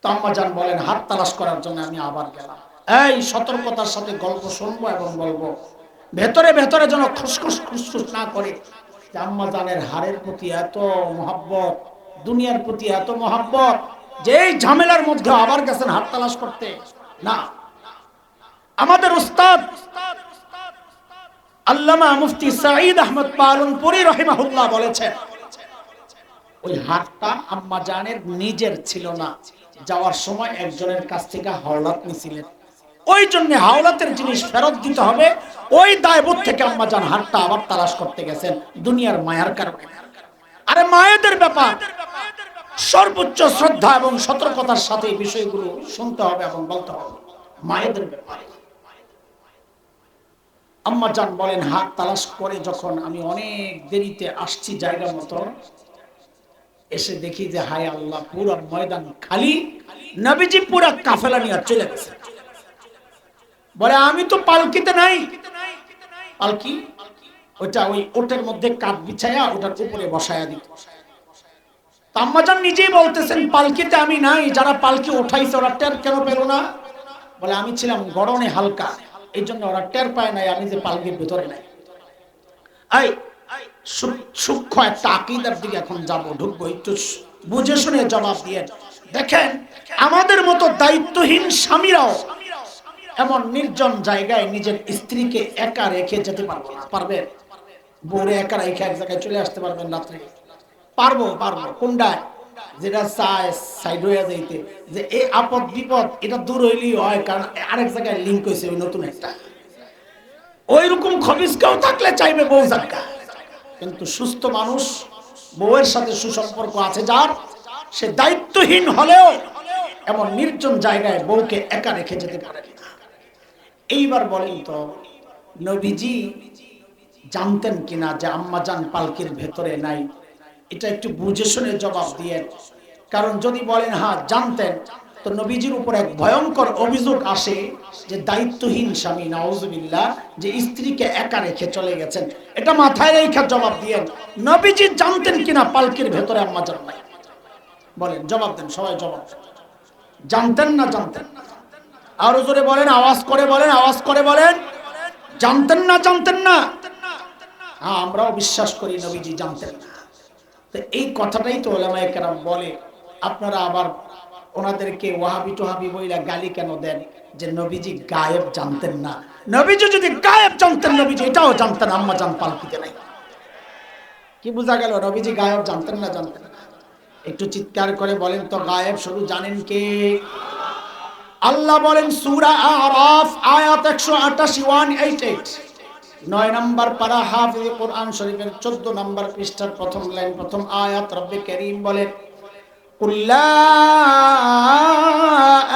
তো আম্মা জান বলেন হাত তালাশ করার জন্য আমি আবার গেলাম। এই সতর্কতার সাথে গল্প শুনবো এবং বলবো, ভেতরে ভেতরে যেন খুসখুস খুসখুস না করে যে আম্মা জানের হারের প্রতি এত মহব্বত, দুনিয়ার প্রতি এত মহব্বত যে এই ঝামেলার মধ্যে আবার গেছেন হাত তালাশ করতে। না, আমাদের উস্তাদ আল্লামা মুফতি সাঈদ আহমদ পালনপুরি রাহিমাহুল্লাহ বলেছেন ওই হাতটা আম্মা জানের নিজের ছিল না, যাওয়ার সময় একজনের কাছ থেকে হাওলাত নিছিলেন, ওই জন্য হাওলাতের জিনিস ফেরত দিতে হবে। ওই দায়বোধ থেকে আম্মা জান হাতটা আবার তালাশ করতে গেছেন দুনিয়ার মায়ার কারণে। আরে মায়েদের ব্যাপার, সর্বোচ্চ শ্রদ্ধা এবং সতর্কতার সাথে এই বিষয়গুলো শুনতে হবে এবং বলতে হবে। মায়েদের ব্যাপার। আম্মা জান বলেন হাত তালাশ করে যখন আমি অনেক দেরিতে আসছি জায়গা মতো, এসে দেখি যে হায় আল্লাহ, পুরো ময়দান খালি, নবীজি পুরো কাফেলা নিয়ে চলে গেছে। বলে আমি তো পালকিতে নাই। পালকি ওটা ওই ওটের মধ্যে কাঠ বিছায়া ওটার উপরে বসায়া দিত। আম্মা জান নিজেই বলতেছেন পালকিতে আমি নাই, যারা পালকি উঠাইছে ওরা টের কেন পেল না? বলে আমি ছিলাম গড়নে হালকা, এই জন্য ওরা টের পায় নাই আমি যে পালকির ভিতরে নাই। এই সূক্ষ্ম একটা আকীদার দিকে এখন যাব, ঢুকবো, একটু বুঝে শুনে জবাব দিয়ে দেখেন। আমাদের মতো দায়িত্বহীন স্বামীরাও এমন নির্জন জায়গায় নিজের স্ত্রীকে একা রেখে যেতে পারবো না। পারবেন? বউরে একা রেখে এক জায়গায় চলে আসতে পারবেন রাত্রে? পারবো, পারবো। কোনটায়? যেটা চায় সাইড হয়ে যাইতে, যে এই আপদ বিপদ এটা দূর হইলেই হয়, কারণ আরেক জায়গায় লিঙ্ক হয়েছে ওই নতুন একটা। ওই রকম খবিস কেউ থাকলে চাইবে বউ জায়গা। কিন্তু সুস্থ মানুষ, বউয়ের সাথে সুসম্পর্ক আছে যার, সে দায়িত্বহীন হলেও এমন নির্জন জায়গায় বউকে একা রেখে যেতে পারে না। এইবার বলেন তো নবীজি জানতেন কিনা যে আম্মা জান পালকির ভেতরে নাই? এটা একটু বুঝে শুনে জবাব দিয়ে, কারণ যদি বলেন হ্যাঁ জানতেন, তো নবীজির উপর এক ভয়ঙ্কর অভিযোগ আসে যে দায়িত্বহীন স্বামী, নাউজুবিল্লাহ, যে স্ত্রীকে একা রেখে চলে গেছেন। এটা মাথায় রেখে জবাব দিয়ে, নবীজি জানতেন কিনা পালকির ভেতরে আম্মা জান নাই? বলেন, জবাব দেন, সবাই জবাব। জানতেন না জানতেন? আরো জোরে বলেন, আওয়াজ করে বলেন, আওয়াজ করে বলেন, জানতেন না জানতেন না? হ্যাঁ, আমরাও বিশ্বাস করি নবীজি জানতেন না। তো এই কথাটাই তো উলামায়ে কেরাম বলে। আপনারা আবার ওনাদেরকে ওয়াহাবি টোহাবি বইলা গালি কেন দেন যে নবীজি গায়েব জানতেন না? নবীজি যদি গায়েব জানতেন, নবীজি এটাও জানতেন আম্মা জান পালকিতে নাই। কি বোঝা গেল? নবীজি গায়েব জানতেন না জানতেন না? একটু চিৎকার করে বলেন তো, গায়েব শুধু জানেন কে? আল্লাহ বলেন সূরা আরাফ আয়াত 188 188, 9 নম্বর পারা, হাফিজ কোরআন শরীফের 14 নম্বর পৃষ্ঠার প্রথম লাইন, প্রথম আয়াত। রব্বে কারীম বলেন কুল লা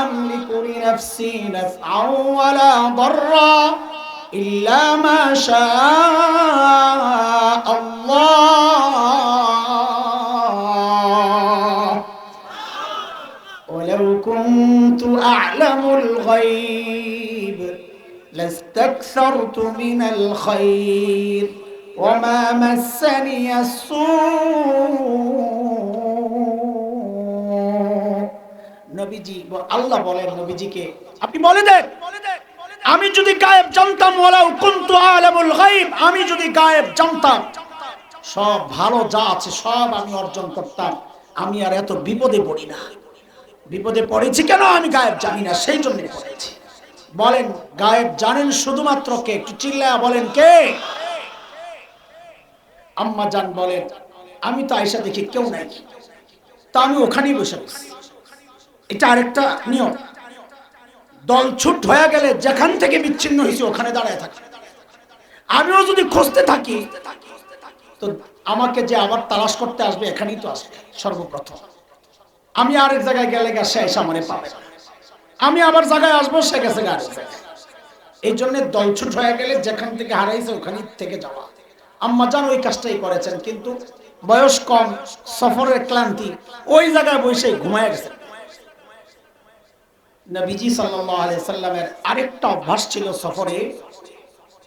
আমলিকু লিনাফসি নাফআন ওয়ালা দাররা ইল্লা মা শাআ আল্লাহ ওয়ালাউ কুনতু আ'লামুল গায়ব لاستكثرت من الخير وما مسني السوء। নবীজি, আল্লাহ বলেন নবীজিকে, আপনি বলে দেন আমি যদি গায়েব জানতাম, ওয়ালাউ কুনতু আ'লামুল গায়ব, আমি যদি গায়েব জানতাম, সব ভালো যা আছে সব আমি অর্জন করতাম, আমি আর এত বিপদে পড়ি না। বিপদে পড়েছি কেন? আমি গায়েব জানি না, সেই জন্য পড়েছি। বলেন গায়েব জানেন শুধুমাত্র কে? একটু চিল্লায়া বলেন কে? আম্মা জান বলেন আমি তো আয়েশা দেখি কেউ নাই, তা আমি ওখানেই বসে আছি। এটা আরেকটা নিয়ম, দল ছুট হয়ে গেলে যেখান থেকে বিচ্ছিন্ন হয়েছে ওখানে দাঁড়ায় থাকে। আমিও যদি খুঁজতে থাকি তো আমাকে যে আবার তালাশ করতে আসবে এখানেই তো আসবে সর্বপ্রথম। আমি আরেক জায়গায় গেলে সে এসে আমারে পাবে, আমি আবার জায়গায় আসবো, সে গেছে আরেক জায়গায়। এই জন্য দলছুট হয়ে গেলে যেখান থেকে হারাইছে ওখানে থেকে যাওয়া। আম্মাজান ওই কাজটাই করেছেন, কিন্তু বয়স কম, সফরের ক্লান্তি, ওই জায়গায় বসে ঘুমায় গেছে। নবীজি সাল্লাল্লাহু আলাইহি সাল্লামের আরেকটা অভ্যাস ছিল, সফরে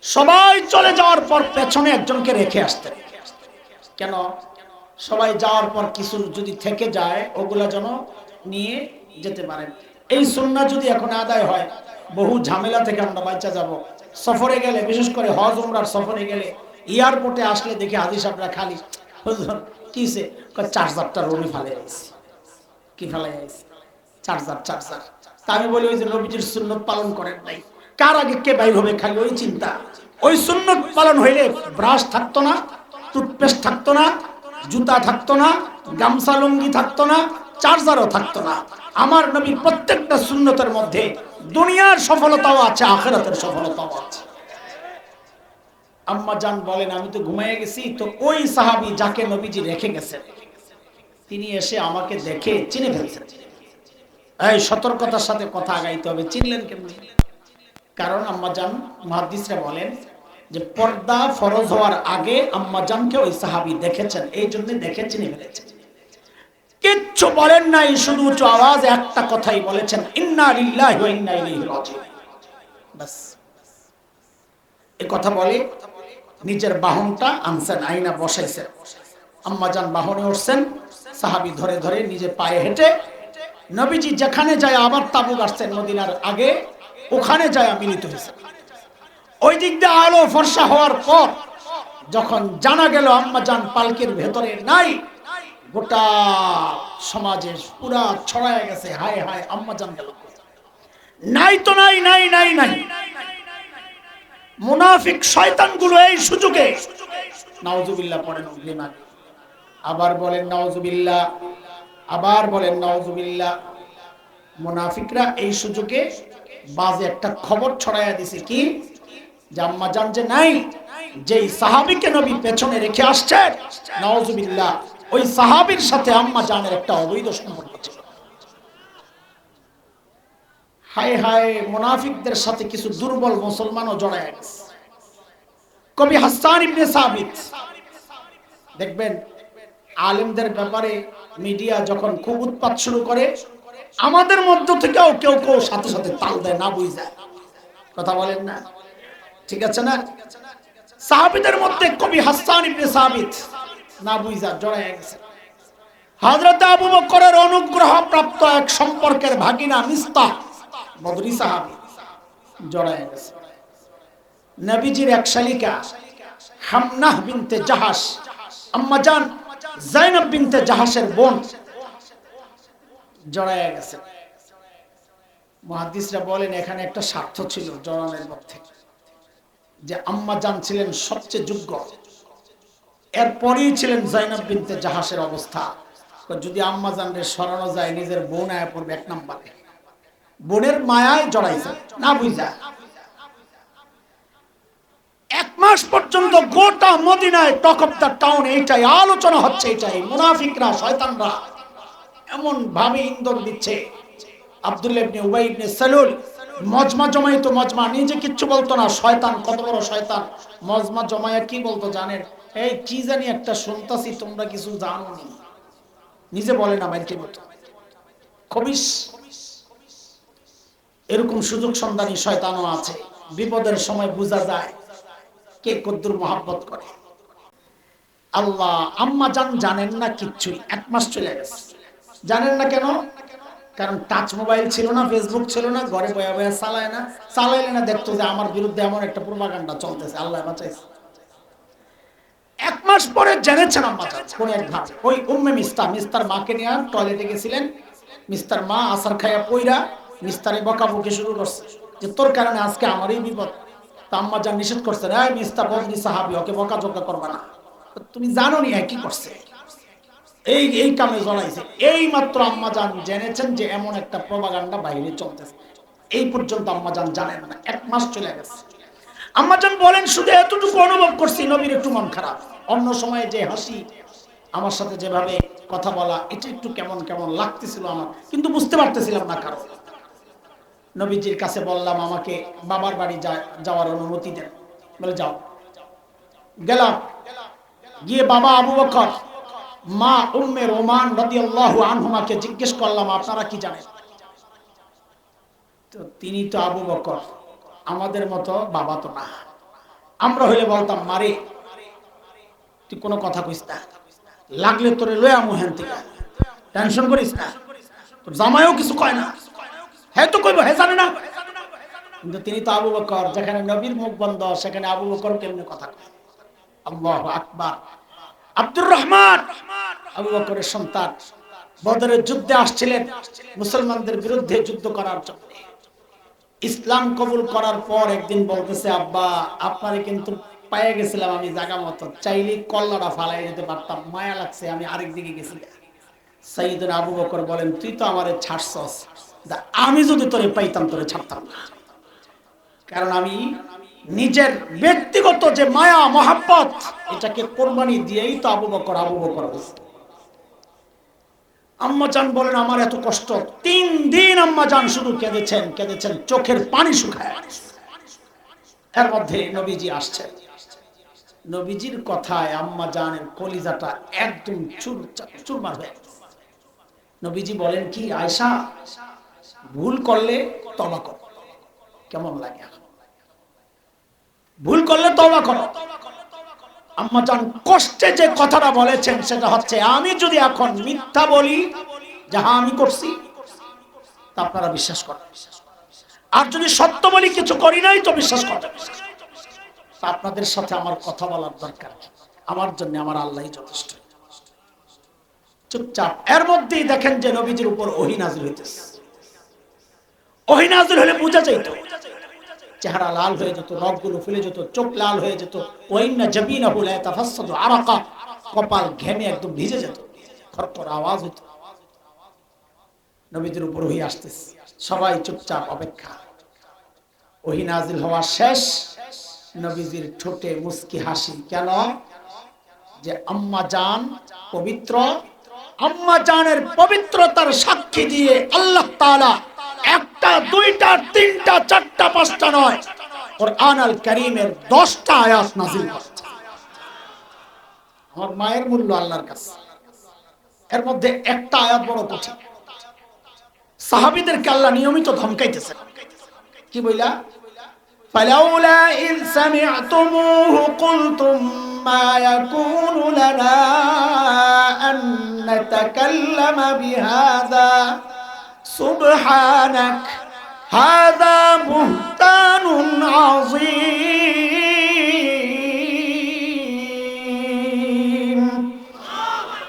সবাই চলে যাওয়ার পর পেছনে একজনকে রেখে আসতেন। কেন? সবাই যাওয়ার পর কিছু যদি থেকে যায় ওগুলা যেন নিয়ে যেতে পারেন। এই সুন্নাহ যদি এখন আদায় হয়, বহু ঝামেলা থেকে আমরা বাঁচা যাব। সফরে গেলে, বিশেষ করে হজ উমরার সফরে গেলে, এয়ারপোর্টে আসলে দেখি হাদিস আপনারা খালি কিসে চার্জারটা রুমে ফেলে আইছে। কি ফেলে আইছে? চার্জার। তা আমি বলি, ওই যে নবীজির সুন্নত পালন করেন নাই, কার আগে কে বাইর হবে, খালি ওই চিন্তা। ওই সুন্নত পালন হইলে ব্রাশ থাকতো না, টুথপেস্ট থাকতো না, জুতা থাকতো না, গামছা লুঙ্গি থাকতো না, চার্জারও থাকতো না। আমার নবী প্রত্যেকটা সুন্নতের মধ্যে দুনিয়ার সফলতাও আছে, আখিরাতের সফলতাও আছে। আম্মা জান বলেন, আমি তো ঘুমাইয়ে গেছি, তো ওই সাহাবী যাকে নবীজি রেখে গেছেন তিনি এসে আমাকে দেখে চিনে ফেলছেন। এই সতর্কতার সাথে কথা আগাইতে হবে। চিনলেন কেমনি? কারণ আম্মা জান, মুহাদ্দিসরা বলেন যে পর্দা ফরজ হওয়ার আগে আম্মা জানকে ওই সাহাবী দেখেছেন, এই জন্য দেখে চিনে ফেলেছেন। কিচ্ছু বলেন নাই, শুধু উঁচু আওয়াজ একটা কথাই বলেছেন, ইন্না লিল্লাহি ওয়া ইন্না ইলাইহি রাজিউন। বাস এই কথা বলে নিজের বাহনটা আনছেন, আইনা বসাইছেন। আম্মা জান বাহনে উঠছেন, সাহাবী ধরে ধরে নিজে পায়ে হেঁটে নবীজি যেখানে যায় আবার তাবু গাড়ছেন মদিনার আগে, ওখানে যায় মিলিত হয়েছে। ওই দিক দিয়ে আলো ফর্সা হওয়ার পর যখন জানা গেল আম্মা জান পালকির ভেতরে নাই, গোটা সমাজে পুরা ছড়ায় গেছে, হায় হায় আম্মা জান গেল নাই। তো নাই নাই নাই নাই। মুনাফিক শয়তানগুলো এই সুযোগে, নাউজুবিল্লাহ পড়েন, আবার বলেন নাউজুবিল্লাহ, আবার বলেন নাউজুবিল্লাহ। মুনাফিকরা এই সুযোগে বাজে একটা খবর ছড়াইয়া দিছে, কি? যে আম্মা জান যে নাই, যেই সাহাবীকে নবী পেছনে রেখে আসছেন, নাউজুবিল্লাহ, ওই সাহাবীর সাথে আম্মা জানের একটা অবৈধ সম্পর্ক ছিল। হায় হায়, মুনাফিকদের সাথে কিছু দুর্বল মুসলমানও জড়ায় গেছে। কবি হাসান ইবনে সাবিত, দেখবেন আলেমদের ব্যাপারে মিডিয়া যখন খুব উৎপাত শুরু করে, আমাদের মধ্য থেকেও কেউ কেউ সাথে সাথে তাল দেয়, না বুঝে। কথা বলেন না? ঠিক আছে না? সাহাবীদের মধ্যে কবি হাসান ইবনে সাবিত না বুঝা জড়ায় গেছে। হযরত আবু বকরের অনুগ্রহ প্রাপ্ত এক সম্পর্কের ভাগিনা মিস্তাহ বদরি সাহাবী জড়ায় গেছে। নবীজির এক শালিকা হামনাহ বিনতে জাহাশ, আম্মা জান যায়েনব বিনতে জাহাশের বোন জড়ায় গেছে। মুহাদ্দিসরা বলেন এখানে একটা স্বার্থ ছিল জড়ানোর মধ্যে, যে আম্মা জান ছিলেন সবচেয়ে যোগ্য, এরপরেই ছিলেন যায়েনব বিনতে জাহাশের অবস্থা। যদি আম্মা জানরে সরানো যায়, নিজের বোন আয়া পড়বে এক নম্বরে। বোনের মায়ায় জড়াইছে না বুঝা। এক মাস পর্যন্ত গোটা মদিনায়, টক অফ দ্য টাউন, এইটাই আলোচনা হচ্ছে, এইটাই মুনাফিকরা শয়তানরা এমন ভাবে ইন্ধন দিচ্ছে। আব্দুল্লাহ ইবনে উবাই ইবনে সালুল মজমা জমাইতো, মজমা, নিজে কিচ্ছু বলতো না, শয়তান, কত বড় শয়তান। মজমা জমায়া কি বলতো জানেন? এই কি জানি একটা শুনতাছি, তোমরা কিছু জানো নি, নিজে বলে না, মাইকে মতো খবিস। এরকম সুযোগ সন্ধানী শয়তানও আছে, বিপদের সময় বোঝা যায় কে কদ্দুর মহাব্বত করে। আল্লাহ, আম্মা জান জানেন না কিচ্ছুই, এক মাস চলে গেছে। জানেন না কেন? কারণ টাচ মোবাইল ছিল না, ফেসবুক ছিল না, ঘরে বয়া বয়া চালায় না, চালাইলে না দেখতো যে আমার বিরুদ্ধে এমন একটা প্রোপাগান্ডা চলতেছে। আল্লাহ বাঁচাইছে। এক মাস পরে জেনেছেন আম্মা জান কোন এক ঘাট, ওই উম্মে মিস্তার মাকে নিয়ে টয়লেটে গেছিলেন। মিস্তার মা আসার খাইয়া পইরা মিস্তারে বকাবকি শুরু করছে যে তোর কারণে আজকে আমারই বিপদ। তা আম্মা জান নিষেধ করছেন, এই মিস্তার বদনি সাহাবী, ওকে বকাঝকা করবা না। তুমি জানো নি কি করছে, এই কামে জড়াইছে। এই মাত্র আম্মা জান জেনেছেন যে এমন একটা প্রোপাগান্ডা বাইরে চলতেছে। এই পর্যন্ত আম্মা জান জানেন না, এক মাস চলে গেছে। আম্মাজান বলেন শুধু এতটুকু অনুভব করছি নবীর একটু মন খারাপ, অন্য সময়ে যে হাসি আমার সাথে যেভাবে কথা বলা এটা একটু কেমন কেমন লাগতেছিল আমার, কিন্তু বুঝতে পারতেছিলাম না কারণ। নবীজির কাছে বললাম আমাকে বাবার বাড়ি যাওয়ার অনুমতি দেন। বলে যাও। গেলাম, গিয়ে বাবা আবু বকর মা উম্মে রোমান রাদিয়াল্লাহু আনহুমাকে জিজ্ঞেস করলাম আপনারা কি জানেন? তো তিনি তো আবু বকর, আমাদের মতো বাবা তো না। আমরা হইলে বলতাম মারে তুই কোনো কথা কইস না, লাগলে তোরে লয়া মুহেন থেকে, টেনশন করিস না, তোর জামাইও কিছু কয় না, হ্যাঁ তো কইব, হ্যাঁ জানে না। কিন্তু তিনি তো আবু বকর, যেখানে নবীর মুখ বন্ধ সেখানে আবু বকর কেমনে কথা কয়? আল্লাহু আকবার। আব্দুর রহমান আবু বকরের সন্তান, বদরের যুদ্ধে আসছিলেন মুসলমানদের বিরুদ্ধে যুদ্ধ করার জন্য। ইসলাম কবুল করার পর একদিন বলতেছে আব্বা আপনারে কিন্তু পায়ে গেছিলাম আমি জায়গা মতো, চাইলে কল্লাটা ফালাই যেতে পারতাম, মায়া লাগছে আমি আরেক দিকে গেছি। সাইয়েদনা আবু বকর বলেন তুই তো আমারে ছাড়ছস, আমি যদি তোরে পাইতাম তোরে ছাড়তাম না। কারণ আমি নিজের ব্যক্তিগত যে মায়া মহাব্বত এটাকে কোরবানি দিয়েই তো আবু বকর হয়েছে। আম্মাজান বলেন আমার এত কষ্ট, 3 দিন আম্মাজান শুধু কেঁদেছেন চোখের পানি শুকায়। এর মধ্যে নবীজি আসছেন, নবীজির কথায় আম্মাজানের কলিজাটা একদম চুরমার হয়ে গেছে। নবীজি বলেন কি আয়েশা ভুল করলে তওবা করো। কেমন লাগে? ভুল করলে তওবা করো। আম্মাজান কষ্টে যে কথাটা বলেছেন সেটা হচ্ছে আমি যদি এখন মিথ্যা বলি যাহা আমি করছি তা আপনারা বিশ্বাস করেন, আর যদি সত্য বলি কিছু করি নাই তো বিশ্বাস করেন। আপনাদের সাথে আমার কথা বলার দরকার, আমার জন্য আমার আল্লাহই যথেষ্ট। চুপচাপ। এর মধ্যেই দেখেন যে নবীজির উপর ওহী নাযিল হইতেছে। ওহী নাযিল হলে বোঝা যেত, চেহারা লাল হয়ে যেত, রগগুলো ফুলে যেত, চোখ লাল হয়ে যেত, ওয়াইন্না জাবিনাহু লা ইয়াতাফাসসাদু আরাকা, কপাল ঘেমে একদম ভিজে যেত, খরখর আওয়াজ হতো। নবীদের উপর ওহী আসতেছে, সবাই চুপচাপ অপেক্ষা। ওহী নাযিল হওয়া শেষ, নবীজির ঠোঁটে মুস্কি হাসি। কেন? যে আম্মা জান পবিত্র, আম্মা জানের পবিত্রতার সাক্ষী দিয়ে আল্লাহ তাআলা একটা দুইটা তিনটা চারটা পাঁচটা নয় কুরআন আল কারীমের 10টা আয়াত নাযিল করেছে। আমার মায়ের মূল্য আল্লাহর কাছে। এর মধ্যে একটা আয়াত বড় কঠিন, সাহাবীদেরকে আল্লাহ নিয়মিত ধমকাইতেছেন। কি বইলা? ফালাউলা ইন সামি'তুমুহু কুলতুম মা ইয়াকুনু লানা আন নাতাকাল্লামা বিহাযা সুবহানাক হাযা বুহতানুন আযীম।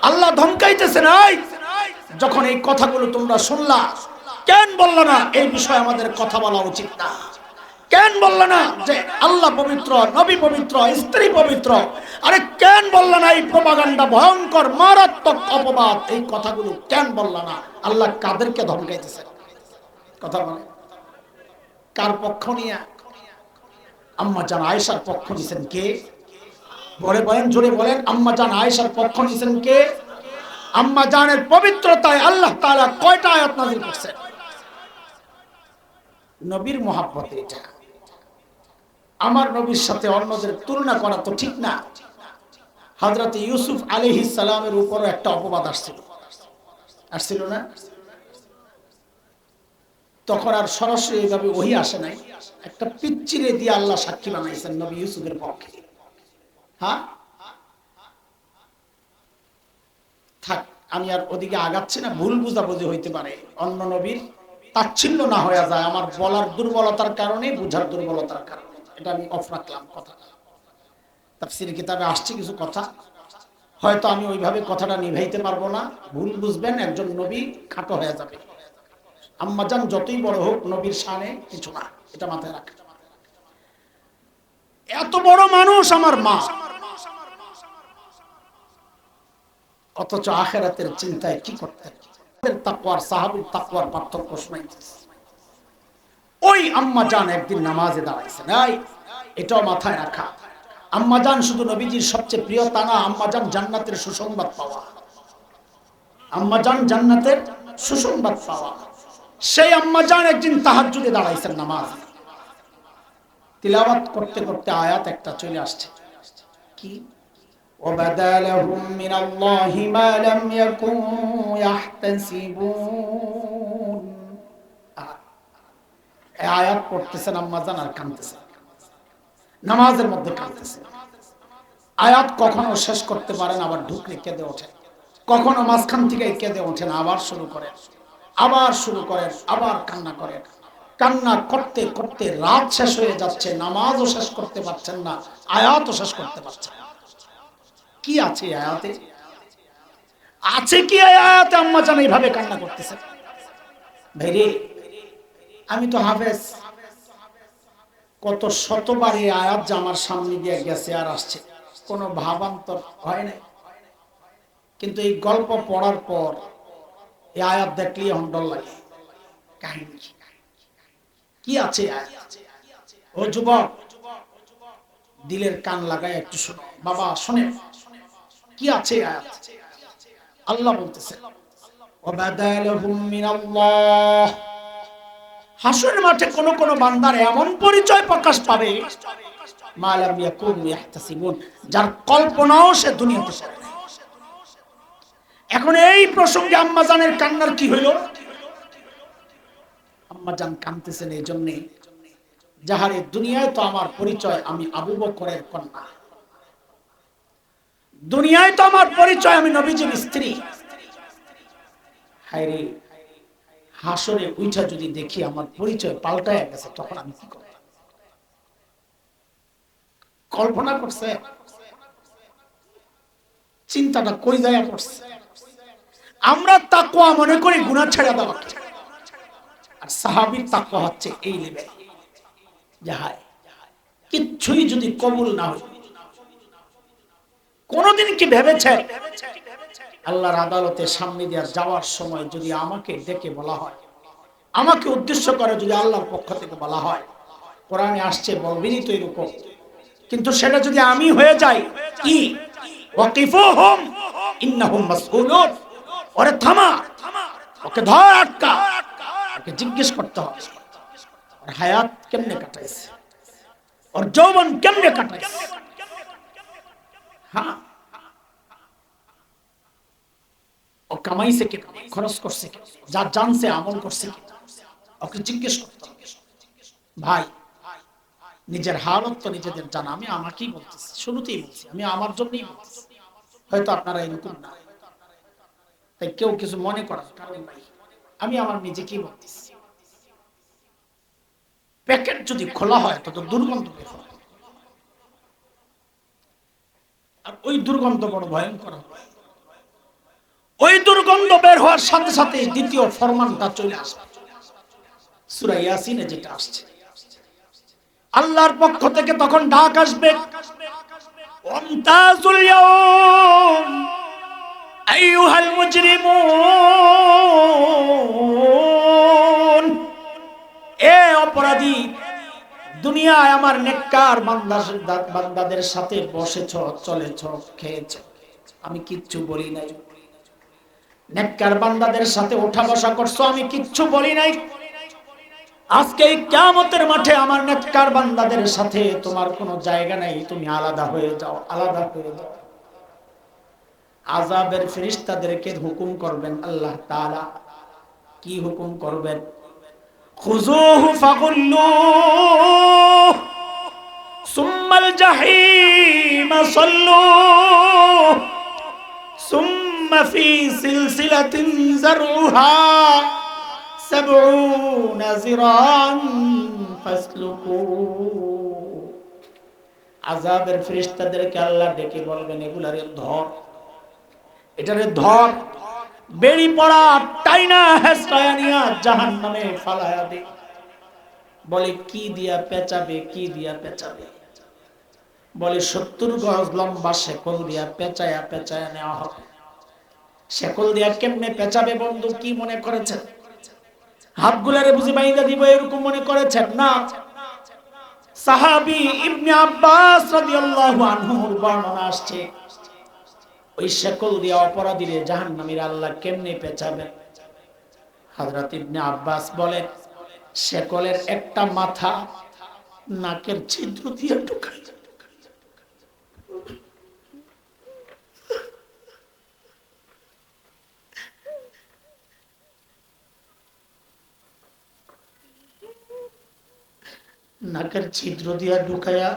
আল্লাহ ধমকাইতেছেন, এই যখন এই কথাগুলো তোমরা শুনলা কেন বললা না এই বিষয়ে আমাদের কথা বলা উচিত না? কেন বললা না যে আল্লাহ পবিত্র, নবী পবিত্র, স্ত্রী পবিত্র? আরে কেন বললা না এই প্রপাগান্ডা, ভয়ঙ্কর মারাত্মক অপবাদ, এই কথাগুলো কেন বললা না? আল্লাহ কাদেরকে ধমকাইতেছেন? কথা বলে কার পক্ষ নিয়ে? আম্মা জান আয়েশার পক্ষ নিছেন কে? বলেন, জোরে বলেন, আম্মা জান আয়েশার পক্ষ নিছেন কে? আম্মা জানের পবিত্রতায় আল্লাহ তাআলা কয়টা আয়াত নাযিল করেছেন? নবীর মহব্বত এটা। আমার নবীর সাথে অন্যদের তুলনা করা তো ঠিক না। হযরত ইউসুফ আলাইহিস সালামের উপর একটা অপবাদ আসছিল না? তখন আর সরাসরি এইভাবে ওহী আসে নাই, একটা পিচ্চিরে দিয়ে আল্লাহ সাক্ষী বানাইছেন নবী ইউসুফের পক্ষে। হ্যাঁ, থাক, আমি আর ওদিকে আগাচ্ছি না, ভুল বুঝাবুঝি হইতে পারে, অন্য নবীর তাচ্ছিল্য না হয়ে যায় আমার বলার দুর্বলতার কারণে, বুঝার দুর্বলতার কারণে। এটা আমি অফ রাখলাম কথা। তাফসীর কিতাবে আসছে কিছু কথা, হয়তো আমি ওইভাবে কথাটা নিভাইতে পারবো না, ভুল বুঝবেন, একজন নবী খাটো হয়ে যাবে। আম্মাজান যতই বড় হোক নবীর শানে কিছু না, এটা মাথায় রাখ। এত বড় মানুষ আমার মা, অথচ আখিরাতের চিন্তায় কি করতেন? তাকওয়ার, সাহাবীর তাকওয়ার পার্থক্য শোনাইতেছে। ওই আম্মা জান একদিন নামাজে দাঁড়াইছেন, এই এটাও মাথায় রাখা। আম্মাজান শুধু নবীজির সবচেয়ে প্রিয় তা না, আম্মাজান জান্নাতের সুসংবাদ পাওয়া, আম্মাজান জান্নাতের সুসংবাদ পাওয়া। সেই আম্মাজান একদিন তাহাজ্জুদে দাঁড়াইছেন, নামাজ তিলাওয়াত করতে করতে আয়াত একটা চলে আসছে, কি وَبَدَا لَهُم مِّنَ اللَّهِ مَا لَمْ يَكُونُوا يَحْتَسِبُونَ। এই আয়াত পড়তেছেন আম্মাজান আর কাঁদতেছেন, নামাজের মধ্যে কাঁদতেছেন। আয়াত কখনো শেষ করতে পারেন, আবার ঢুকলে কেঁদে ওঠেন, কখনো মাঝখান থেকে কেঁদে ওঠেন, আবার শুরু করেন, আবার শুরু করেন, আবার কান্না করেন। কান্না করতে করতে রাত শেষ হয়ে যাচ্ছে, নামাজও শেষ করতে পারছেন না, আয়াতও শেষ করতে পারছেন। কি আছে আয়াতে? আছে কি আয়াতে আম্মাজান এইভাবে কান্না করতেছে? ভাইরে, আমি তো হাফেজ, কত শতবার এই আয়াত যে আমার সামনে দিয়ে গেছে আর আসছে, কোনো ভাবান্তর হয় নাই। কিন্তু এই গল্প পড়ার পর এই আয়াত দেখলে হন্ডল লাগে। কাহিনী কি আছে আয়াত? ও যুবক, দিলের কান লাগায় একটু শোনো বাবা, শোনেন কি আছে আয়াত। আল্লাহ বলতেছে ওয়াবাদালাহুম মিনাল্লাহ, হাসরের মাঠে কোন কোন বান্দার এমন পরিচয় প্রকাশ পাবে মা লাম ইয়াকুনু ইয়াহতাসিবুন, যার কল্পনাও সে দুনিয়াতে করে নাই। এখন এই প্রসঙ্গে আম্মাজানের কান্নার কি হইল? আম্মাজান কাঁদতেছেন এই জন্যে, যাহারে দুনিয়ায় তো আমার পরিচয় আমি আবু বকরের কন্যা, দুনিয়ায় তো আমার পরিচয় আমি নবীজির স্ত্রী, হায়রে হাসরে উঠা যদি দেখি আমার পরিচয় পাল্টায় গেছে, তখন আমি কি করব? কল্পনা করছে, চিন্তাটা কই যায় পড়ছে। আমরা তাকওয়া মনে করি গুনাহ ছেড়ে দেওয়া, আর সাহাবীর তাকওয়া হচ্ছে এই লেভেল, যাহাই কিচ্ছুই যদি কবুল না হয়, কোনদিন কি ভেবেছে আল্লাহর আদালতে সামনে দিয়ে যাওয়ার সময় যদি আমাকে ডেকে বলা হয়, আমাকে উদ্দেশ্য করে যদি আল্লাহর পক্ষ থেকে বলা হয়, কোরআনে আসছে বলবেনই তো এরকম, কিন্তু সেটা যদি আমি হয়ে যাই, কি ওয়াকিফুহুম ইন্নাহুম মাসউলুন, ওরে থামা, ওকে ধর, আটকা, ওকে জিজ্ঞেস করতে হবে ওর হায়াত কেমনে কাটাইছে, ওর যৌবন কেমনে কাটাইছে। হ্যাঁ, ও কামাইছে কি, খরচ করছে কি, যা জানছে আমল করছে কি, ওকে জিজ্ঞেস করতে হবে। ভাই, নিজের হালত তো নিজেদের জানা। আমি আমাকেই বলতেছি, শুরুতেই বলছি, আমি আমার জন্যই বলতেছি, হয়তো আপনারা এরকম না, তাই কেউ কিছু মনে করার কারণ নাই। আমি আমার নিজেকেই বলতেছি, প্যাকেট যদি খোলা হয় তত দুর্গন্ধ বের হয়, আর ওই দুর্গন্ধ বড় ভয়ঙ্কর। ওই দুর্গন্ধ বের হওয়ার সাথে সাথে দ্বিতীয় ফরমানটা চলে আসবে, সূরা ইয়াসিনে যেটা আসছে, আল্লাহর পক্ষ থেকে তখন ডাক আসবে, ওয়ামতাজুল ইয়াওম আইয়ুহাল মুজরিমুন, এ অপরাধী, দুনিয়ায় আমার নেককার বান্দাদের সাথে বসেছ, চলেছ, খেয়েছ, আমি কিচ্ছু বলি নাই। নেককার বান্দাদের সাথে ওঠা বসা করছো, আমি কিচ্ছু বলি নাই। আজকে এই কিয়ামতের মাঠে আমার নেককার বান্দাদের সাথে তোমার কোনো জায়গা নাই, তুমি আলাদা হয়ে যাও, আলাদা হয়ে যাও। আযাবের ফেরেশতাদেরকে হুকুম করবেন আল্লাহ তাআলা, কি হুকুম করবেন? খুযুহু ফাগুল্লুহু সুম্মাল জাহিমা সাল্লুহু সুম্মা ফি সিলসিলাতিন যারউহা 70 যিরান ফাসলুকু। আযাবের ফেরেশতাদেরকে আল্লাহ ডেকে বলবেন, এগুলারে ধর, এটারে ধর, বেড়ি পড়া টাইনা হেসরায়া নিয়া জাহান্নামে ফালায়া দে। বলে কি দিয়া পেঁচাবে, কি দিয়া পেঁচাবে? বলে 70 গজ লম্বা শেকল দিয়া পেঁচায়া পেঁচায়া নেওয়া হবে। শেকল দিয়া কেমনে পেঁচাবে বন্ধু, কি মনে করেছেন? হাতগুলারে বুঝি বাইন্দা দিব এরকম মনে করেছেন? না, সাহাবী ইবনে আব্বাস রাদিয়াল্লাহু আনহুর বর্ণনা আসছে, ওই শেকল দিয়ে অপরাধীরে জাহান্নামীরা আল্লাহ কেমনে পেঁচাবেন। হযরত ইবনে আব্বাস বলেন, শেকলের একটা মাথা নাকের ছিদ্র দিয়ে ঢুকায়। নাকের ছিদ্র দিয়া ঢুকায়া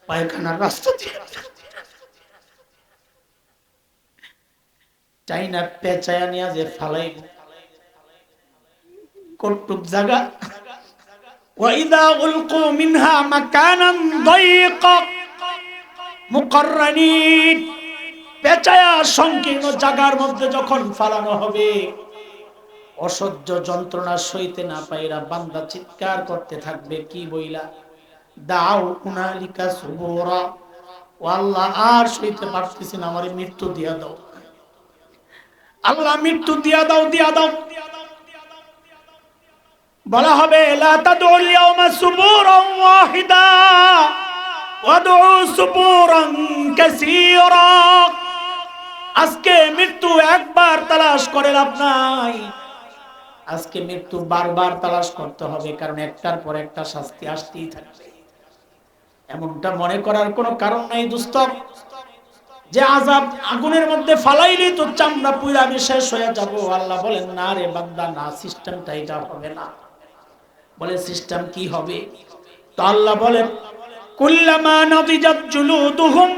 পায়খানার রাস্তা দিয়ে চাই না পেঁচায়া নিয়ে যে ফালাই কটুক জায়গা। ওয়াইদা উলকু মিনহা মাকানান দায়ীকা মুকাররানিন, পেঁচায়া সংকীর্ণ জায়গার মধ্যে যখন ফালানো হবে, অসহ্য যন্ত্রণা সইতে না পাইরা বান্দা চিৎকার করতে থাকবে, কি বইলা, দাও হুনালিকা সুবুরা, ও আল্লাহ আর সইতে পারতেছি না, আমারে মৃত্যু দিয়া দাও, আল্লাহ মৃত্যু দিয়া দাও, দিয়া দাও। বলা হবে, লা তাদউল ইয়াওমা সুবুরান ওয়াহিদা ওয়াদউ সুবুরান কাসীরা, আজকে মৃত্যু একবার তালাশ করে লাভ নাই, আজকে মৃত্যু বারবার তালাশ করতে হবে, কারণ একটার পর একটা শাস্তি আসতেই থাকবে। এমনটা মনে করার কোনো কারণ নাই দোস্ত, যে আযাব আগুনের মধ্যে ফালাইলি তো চামড়া পুড়ে আমি শেষ হয়ে যাব। আল্লাহ বলেন, না রে বান্দা, না, সিস্টেমটা এটা হবে না। বলে সিস্টেম কি হবে? তো আল্লাহ বলেন, কুল্লামা নাদিজাত জুলুদুহুম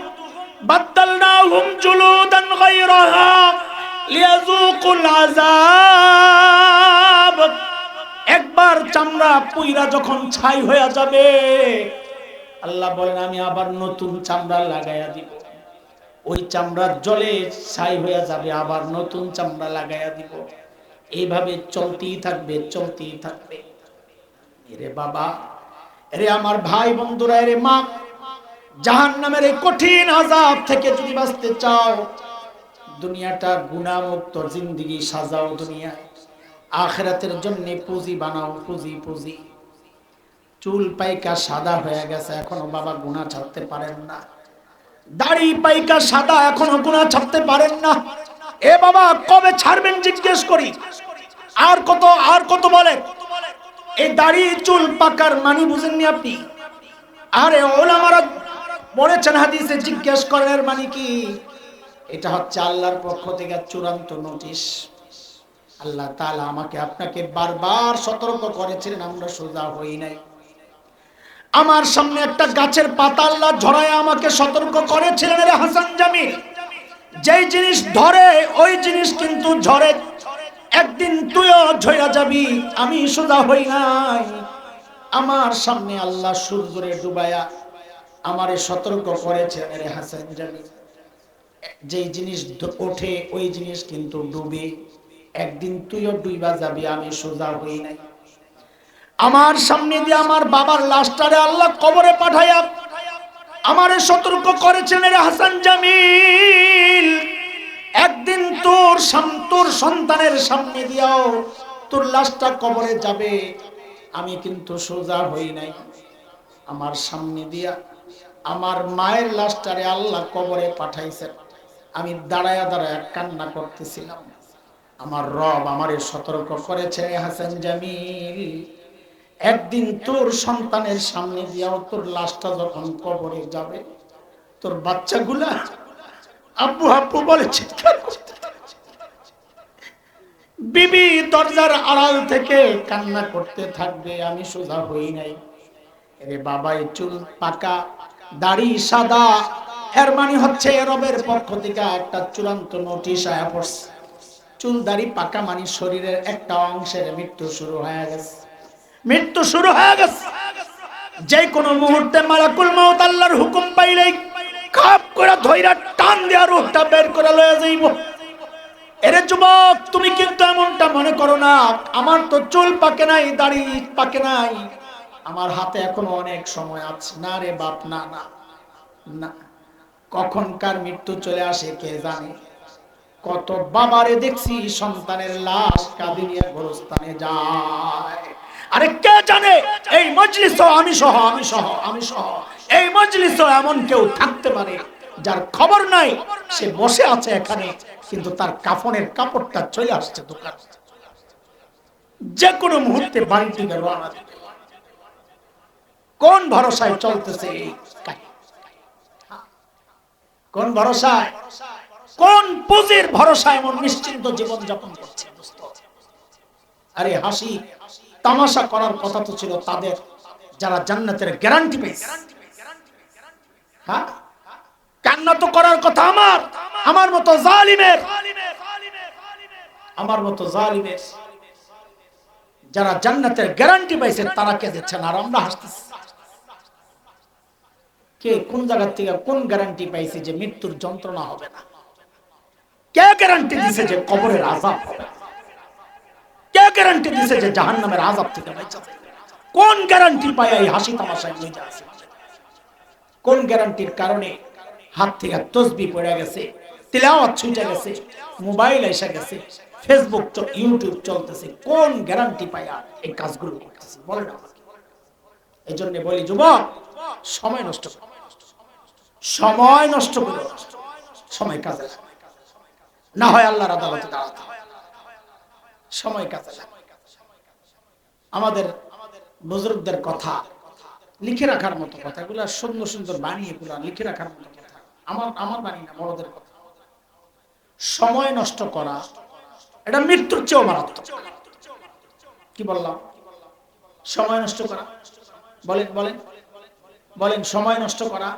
বাদদালনাহুম জুলুদান গায়রাহা লিয়াযুকুল আযাব, একবার চামড়া পুইরা যখন ছাই হয়ে যাবে, আল্লাহ বলেন আমি আবার নতুন চামড়া লাগাইয়া দিব। ওই চামড়ার জলে ছাই হয়ে যাবে, আবার নতুন চামড়া লাগাইয়া দিব। এইভাবে চলতেই থাকবে, চলতেই থাকবে। এরে বাবা, এরে আমার ভাই বন্ধুরা, এরে মা, জাহান্নামের এই কঠিন আযাব থেকে যদি বাঁচতে চাও, দুনিয়াটা গুনাহমুক্ত জিন্দেগি সাজাও দুনিয়ায়, আখিরাতের জন্য পুঁজি বানাও, পুঁজি পুঁজি। চুল পাইকা সাদা হয়ে গেছে, এখনো বাবা গুনাহ ছাড়তে পারেন না। দাড়ি পাইকা সাদা, এখনো গুনাহ ছাড়তে পারেন না। এ বাবা, কবে ছাড়বেন জিজ্ঞেস করি? আর কত, আর কত বলে? এই দাড়ি চুল পাকার মানে বুঝেননি আপনি? আরে ওলামারা বলেছেন হাদিসে, জিজ্ঞেস করার মানে কি? এটা হচ্ছে আল্লাহর পক্ষ থেকে চূড়ান্ত নোটিশ। আল্লাহ তাআলা আমাকে আপনাকে বারবার সতর্ক করেছিলেন, আমরা সোজা হই নাই। আমার সামনে একটা গাছের পাতা আল্লাহ ঝরায় আমাকে সতর্ক করেছিলেন, রে হাসান জামিল, যেই জিনিস ধরে ওই জিনিস কিন্তু ঝরে, একদিন তুইও ঝরা যাবি, আমি সোজা হই নাই। আমার সামনে আল্লাহ সূর্যরে ডুবায়া আমারে সতর্ক করেছেন, রে হাসান জামিল, যেই জিনিস ওঠে ওই জিনিস কিন্তু ডুবে, একদিন তুইও ডুইবা যাবি, আমি সোজা হই নাই। আমার সামনে দিয়ে আমার বাবার লাশটারে আল্লাহ কবরে পাঠায়া আমারে সতর্ক করেছেন, রে হাসান জামিল, একদিন তোর সন্তানের সামনে দিয়াও তোর লাশটা কবরে যাবে, আমি কিন্তু সোজা হই নাই। আমার সামনে দিয়া আমার মায়ের লাশটারে আল্লাহ কবরে পাঠাইছেন, আমি দাঁড়ায়া দাঁড়ায়া কান্না করতেছিলাম। আমার রব আমারে সতর্ক করেছে, হাসান জামিল, একদিন তোর সন্তানের সামনে দিয়াও তোর লাশটা যখন কবরে যাবে, তোর বাচ্চাগুলা আব্বু আব্বু বলে চিৎকার করতে থাকবে, বিবি দরজার আড়াল থেকে কান্না করতে থাকবে, আমি সোজা হই নাই। এরে বাবাই, চুল পাকা, দাড়ি সাদা, এর মানে হচ্ছে রবের পক্ষ থেকে একটা চূড়ান্ত নোটিশ আয়া পড়ছে। চুল দাড়ি পাকা মানে শরীরের একটা অংশের মৃত্যু শুরু হয়ে গেছে, মৃত্যু শুরু হয়ে গেছে। যে কোনো মুহূর্তে মালাকুল মউত আল্লাহর হুকুম পাইলেই খাপ করে ধইরা টান দেয়া রূহটা বের করে লয়ে যাইব। এরে যুবক, তুমি কিন্তু এমনটা মনে করো না, আমার তো চুল পাকে নাই, দাড়ি পাকে নাই, আমার হাতে এখনো অনেক সময় আছে। না রে বাপ, না না না, কখনকার মৃত্যু চলে আসে কে জানে। কত বাবারে দেখছি সন্তানের লাশ কাঁধে নিয়ে গোরস্থানে যায়, আরে কে জানে এই মজলিসও আমি সহ এই মজলিসও এমন কেউ থাকতে পারে যার খবর নাই, সে বসে আছে এখানে কিন্তু তার কাফনের কাপড়টা চলে আসছে দোকান, যে কোনো মুহূর্তে বাড়ি থেকে রওনা দিবে। কোন ভরসায় চলতেছে এই কাহিনী? কোন ভরসায়, কোন পুঁজির ভরসায় এমন নিশ্চিন্ত জীবন যাপন করছে? আরে হাসি তামাশা করার কথা তো ছিল তাদের যারা জান্নাতের গ্যারান্টি পেয়েছে। হ্যাঁ, কান্না তো করার কথা আমার মতো জালিমের, আমার মতো জালিমের যারা জান্নাতের গ্যারান্টি পাইছে তারা কেঁদেছেন আর আমরা হাসতেছি। কে কোন জায়গা থেকে কোন গ্যারান্টি পাইছে যে মৃত্যুর যন্ত্রণা হবে না? কে গ্যারান্টি দিছে যে কবরের আযাব হবে না? কে গ্যারান্টি দিছে যে জাহান্নামের আযাব থেকে বাঁচা যাবে? কোন গ্যারান্টি পায় এই হাসি তামাশায় নিয়ে যাচ্ছে? কোন গ্যারান্টির কারণে হাত থেকে তসবিহ পড়ে গেছে, তিলাওয়াত ছুটে গেছে, মোবাইল এসে গেছে, ফেসবুক ইউটিউব চলতেছে? কোন গ্যারান্টি পায়া এই কাজগুলো করতেছে বলেন আমাকে? এই জন্য বলি যুবক, সময় নষ্ট করো, সময় নষ্ট করো, সময় কাজে লাগে, না হয় আল্লাহর আদালতে দাঁড়াতে হবে। সময় কাজে লাগে। আমাদের বুজুর্গদের কথা লিখে রাখার মতো কথা, এগুলা সুন্দর সুন্দর বাণী, এগুলা লিখে রাখার মতো কথা। আমার বাণী না, বড়দের কথা। সময় নষ্ট করা এটা মৃত্যুর চেয়েও মারাত্মক। কি বললাম? সময় নষ্ট করা, বলেন বলেন বলেন, সময় নষ্ট করা